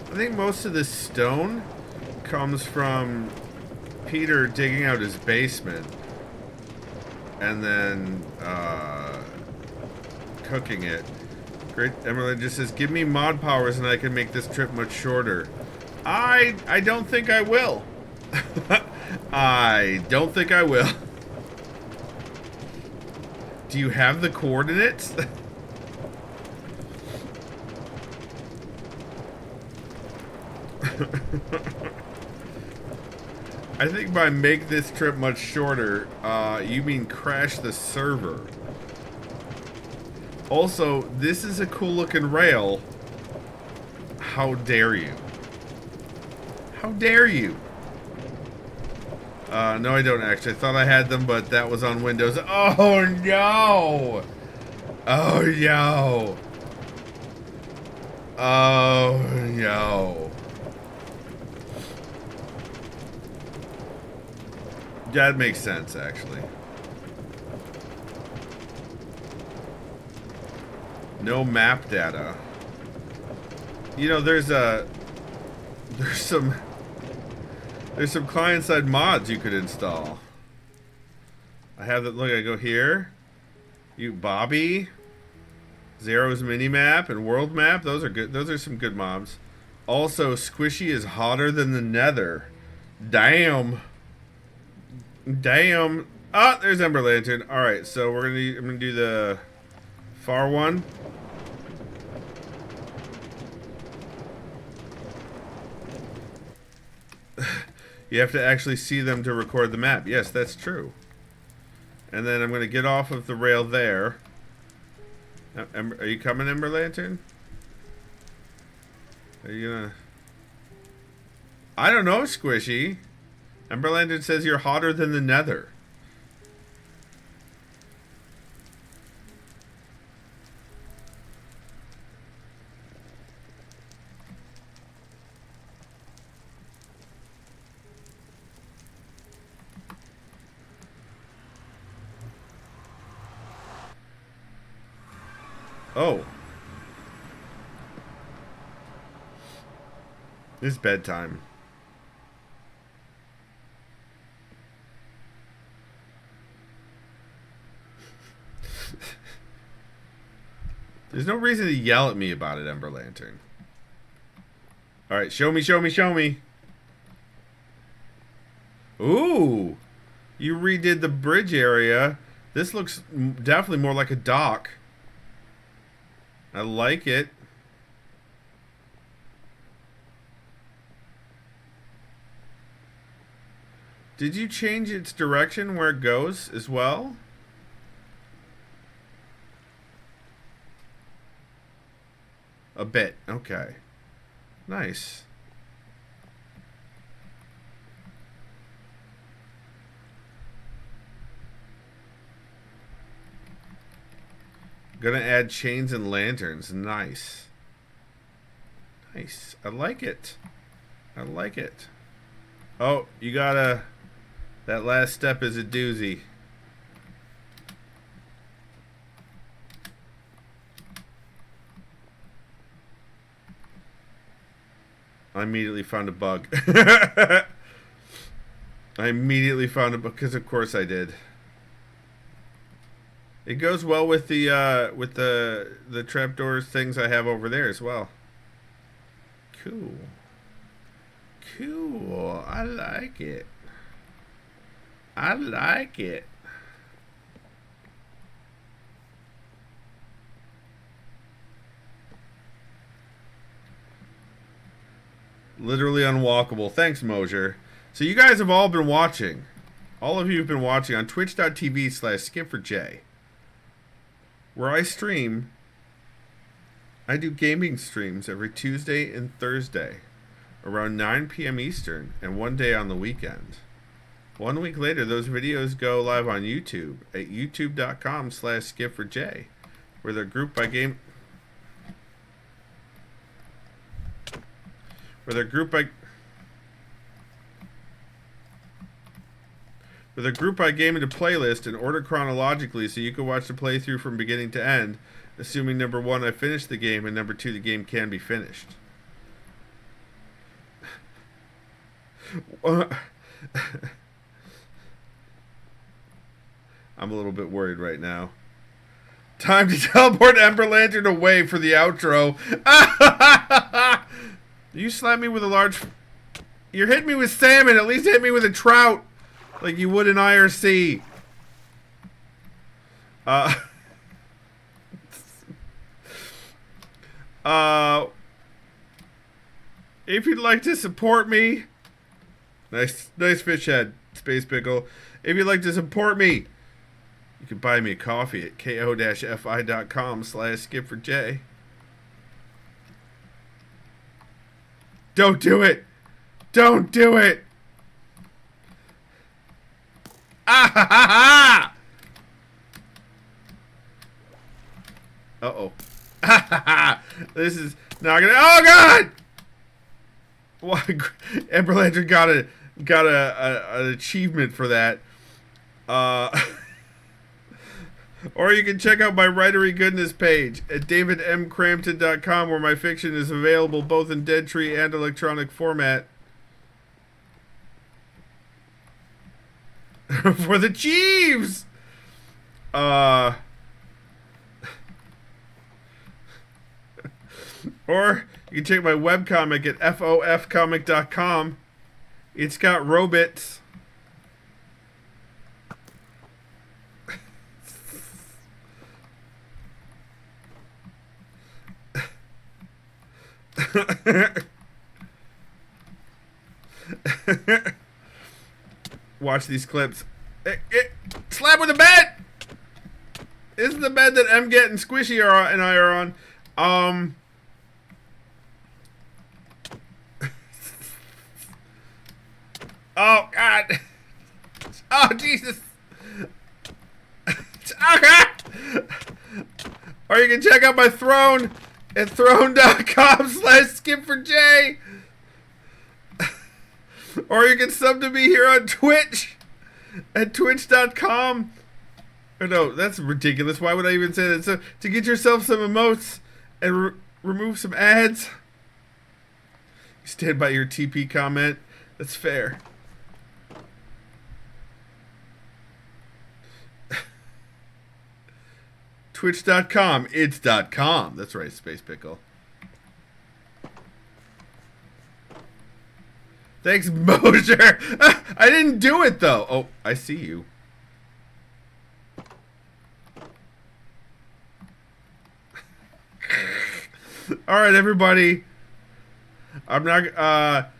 Speaker 1: I think most of this stone comes from Peter digging out his basement and then cooking it. Great. Emily just says, give me mod powers and I can make this trip much shorter. I don't think I will. I don't think I will. Do you have the coordinates? I think by make this trip much shorter, you mean crash the server. Also, this is a cool looking rail. How dare you? How dare you? No, I don't actually. I thought I had them, but that was on Windows. Oh no! Oh no! Oh no! That makes sense, actually. No map data. You know, there's some client-side mods you could install. I have that. Look, I go here. You Bobby, Zero's minimap and world map. Those are good. Those are some good mobs. Also, Squishy is hotter than the Nether. Damn. Damn. Ah, there's Emberlantern. All right, so I'm gonna do the far one. You have to actually see them to record the map. Yes, that's true. And then I'm going to get off of the rail there. Are you coming, Emberlantern? Are you gonna... I don't know, Squishy. Emberlantern says you're hotter than the nether. Oh. It's bedtime. There's no reason to yell at me about it, Emberlantern. Alright, show me, show me, show me. Ooh. You redid the bridge area. This looks definitely more like a dock. I like it. Did you change its direction where it goes as well? A bit. Okay. Nice. Gonna add chains and lanterns. Nice. Nice. I like it. I like it. Oh, you gotta... That last step is a doozy. I immediately found a bug. I immediately found a bug because of course I did. It goes well with the trapdoors things I have over there as well. Cool. Cool. I like it. I like it. Literally unwalkable. Thanks, Mosier. So you guys have all been watching. All of you have been watching on twitch.tv/skipforj. Where I stream. I do gaming streams every Tuesday and Thursday. Around 9 p.m. Eastern. And one day on the weekend. 1 week later, those videos go live on YouTube. At youtube.com/skipforj. Where they're grouped by game... Where they're grouped by game into playlist and order chronologically so you can watch the playthrough from beginning to end, assuming number 1, I finished the game, and number 2, the game can be finished. I'm a little bit worried right now. Time to teleport Emberlantern away for the outro. You slapped me with a large... You're hitting me with salmon. At least hit me with a trout. Like you would in IRC. If you'd like to support me... Nice fish head, Space Pickle. If you'd like to support me, you can buy me a coffee at ko-fi.com/skipforj. Don't do it! Don't do it! Ah ha ha ha! Uh-oh. Ah ha ha! This is not gonna... Oh god! What? Emberlantern got an achievement for that. Or you can check out my Writery Goodness page at davidmcrampton.com, where my fiction is available both in dead tree and electronic format. For the Chiefs! Or you can check my webcomic at fofcomic.com. It's got robots. Watch these clips. Slap with the bed! This is the bed that MGet and Squishy and I are on. Oh, God. Oh, Jesus. Oh, God. Or you can check out my throne at throne.com/skip4j. Or you can sub to me here on Twitch at twitch.com. Or no, that's ridiculous. Why would I even say that? So, to get yourself some emotes and remove some ads, you stand by your TP comment. That's fair. Twitch.com. It's.com. That's right, Space Pickle. Thanks, Mosier. I didn't do it, though. Oh, I see you. All right, everybody. I'm gonna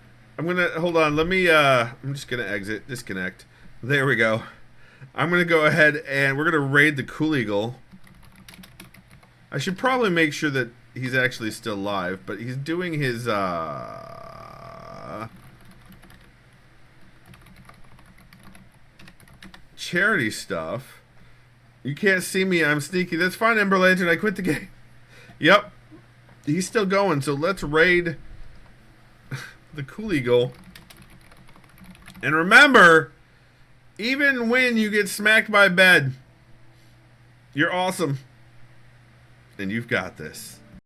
Speaker 1: hold on. Let me I'm just gonna disconnect. There we go. I'm gonna go ahead and we're gonna raid the Cool Eagle. I should probably make sure that he's actually still live, but he's doing his charity stuff. You can't see me, I'm sneaky. That's fine, Emberlantern, I quit the game. Yep. He's still going, so let's raid the Cool Eagle. And remember, even when you get smacked by a bed, you're awesome. And you've got this.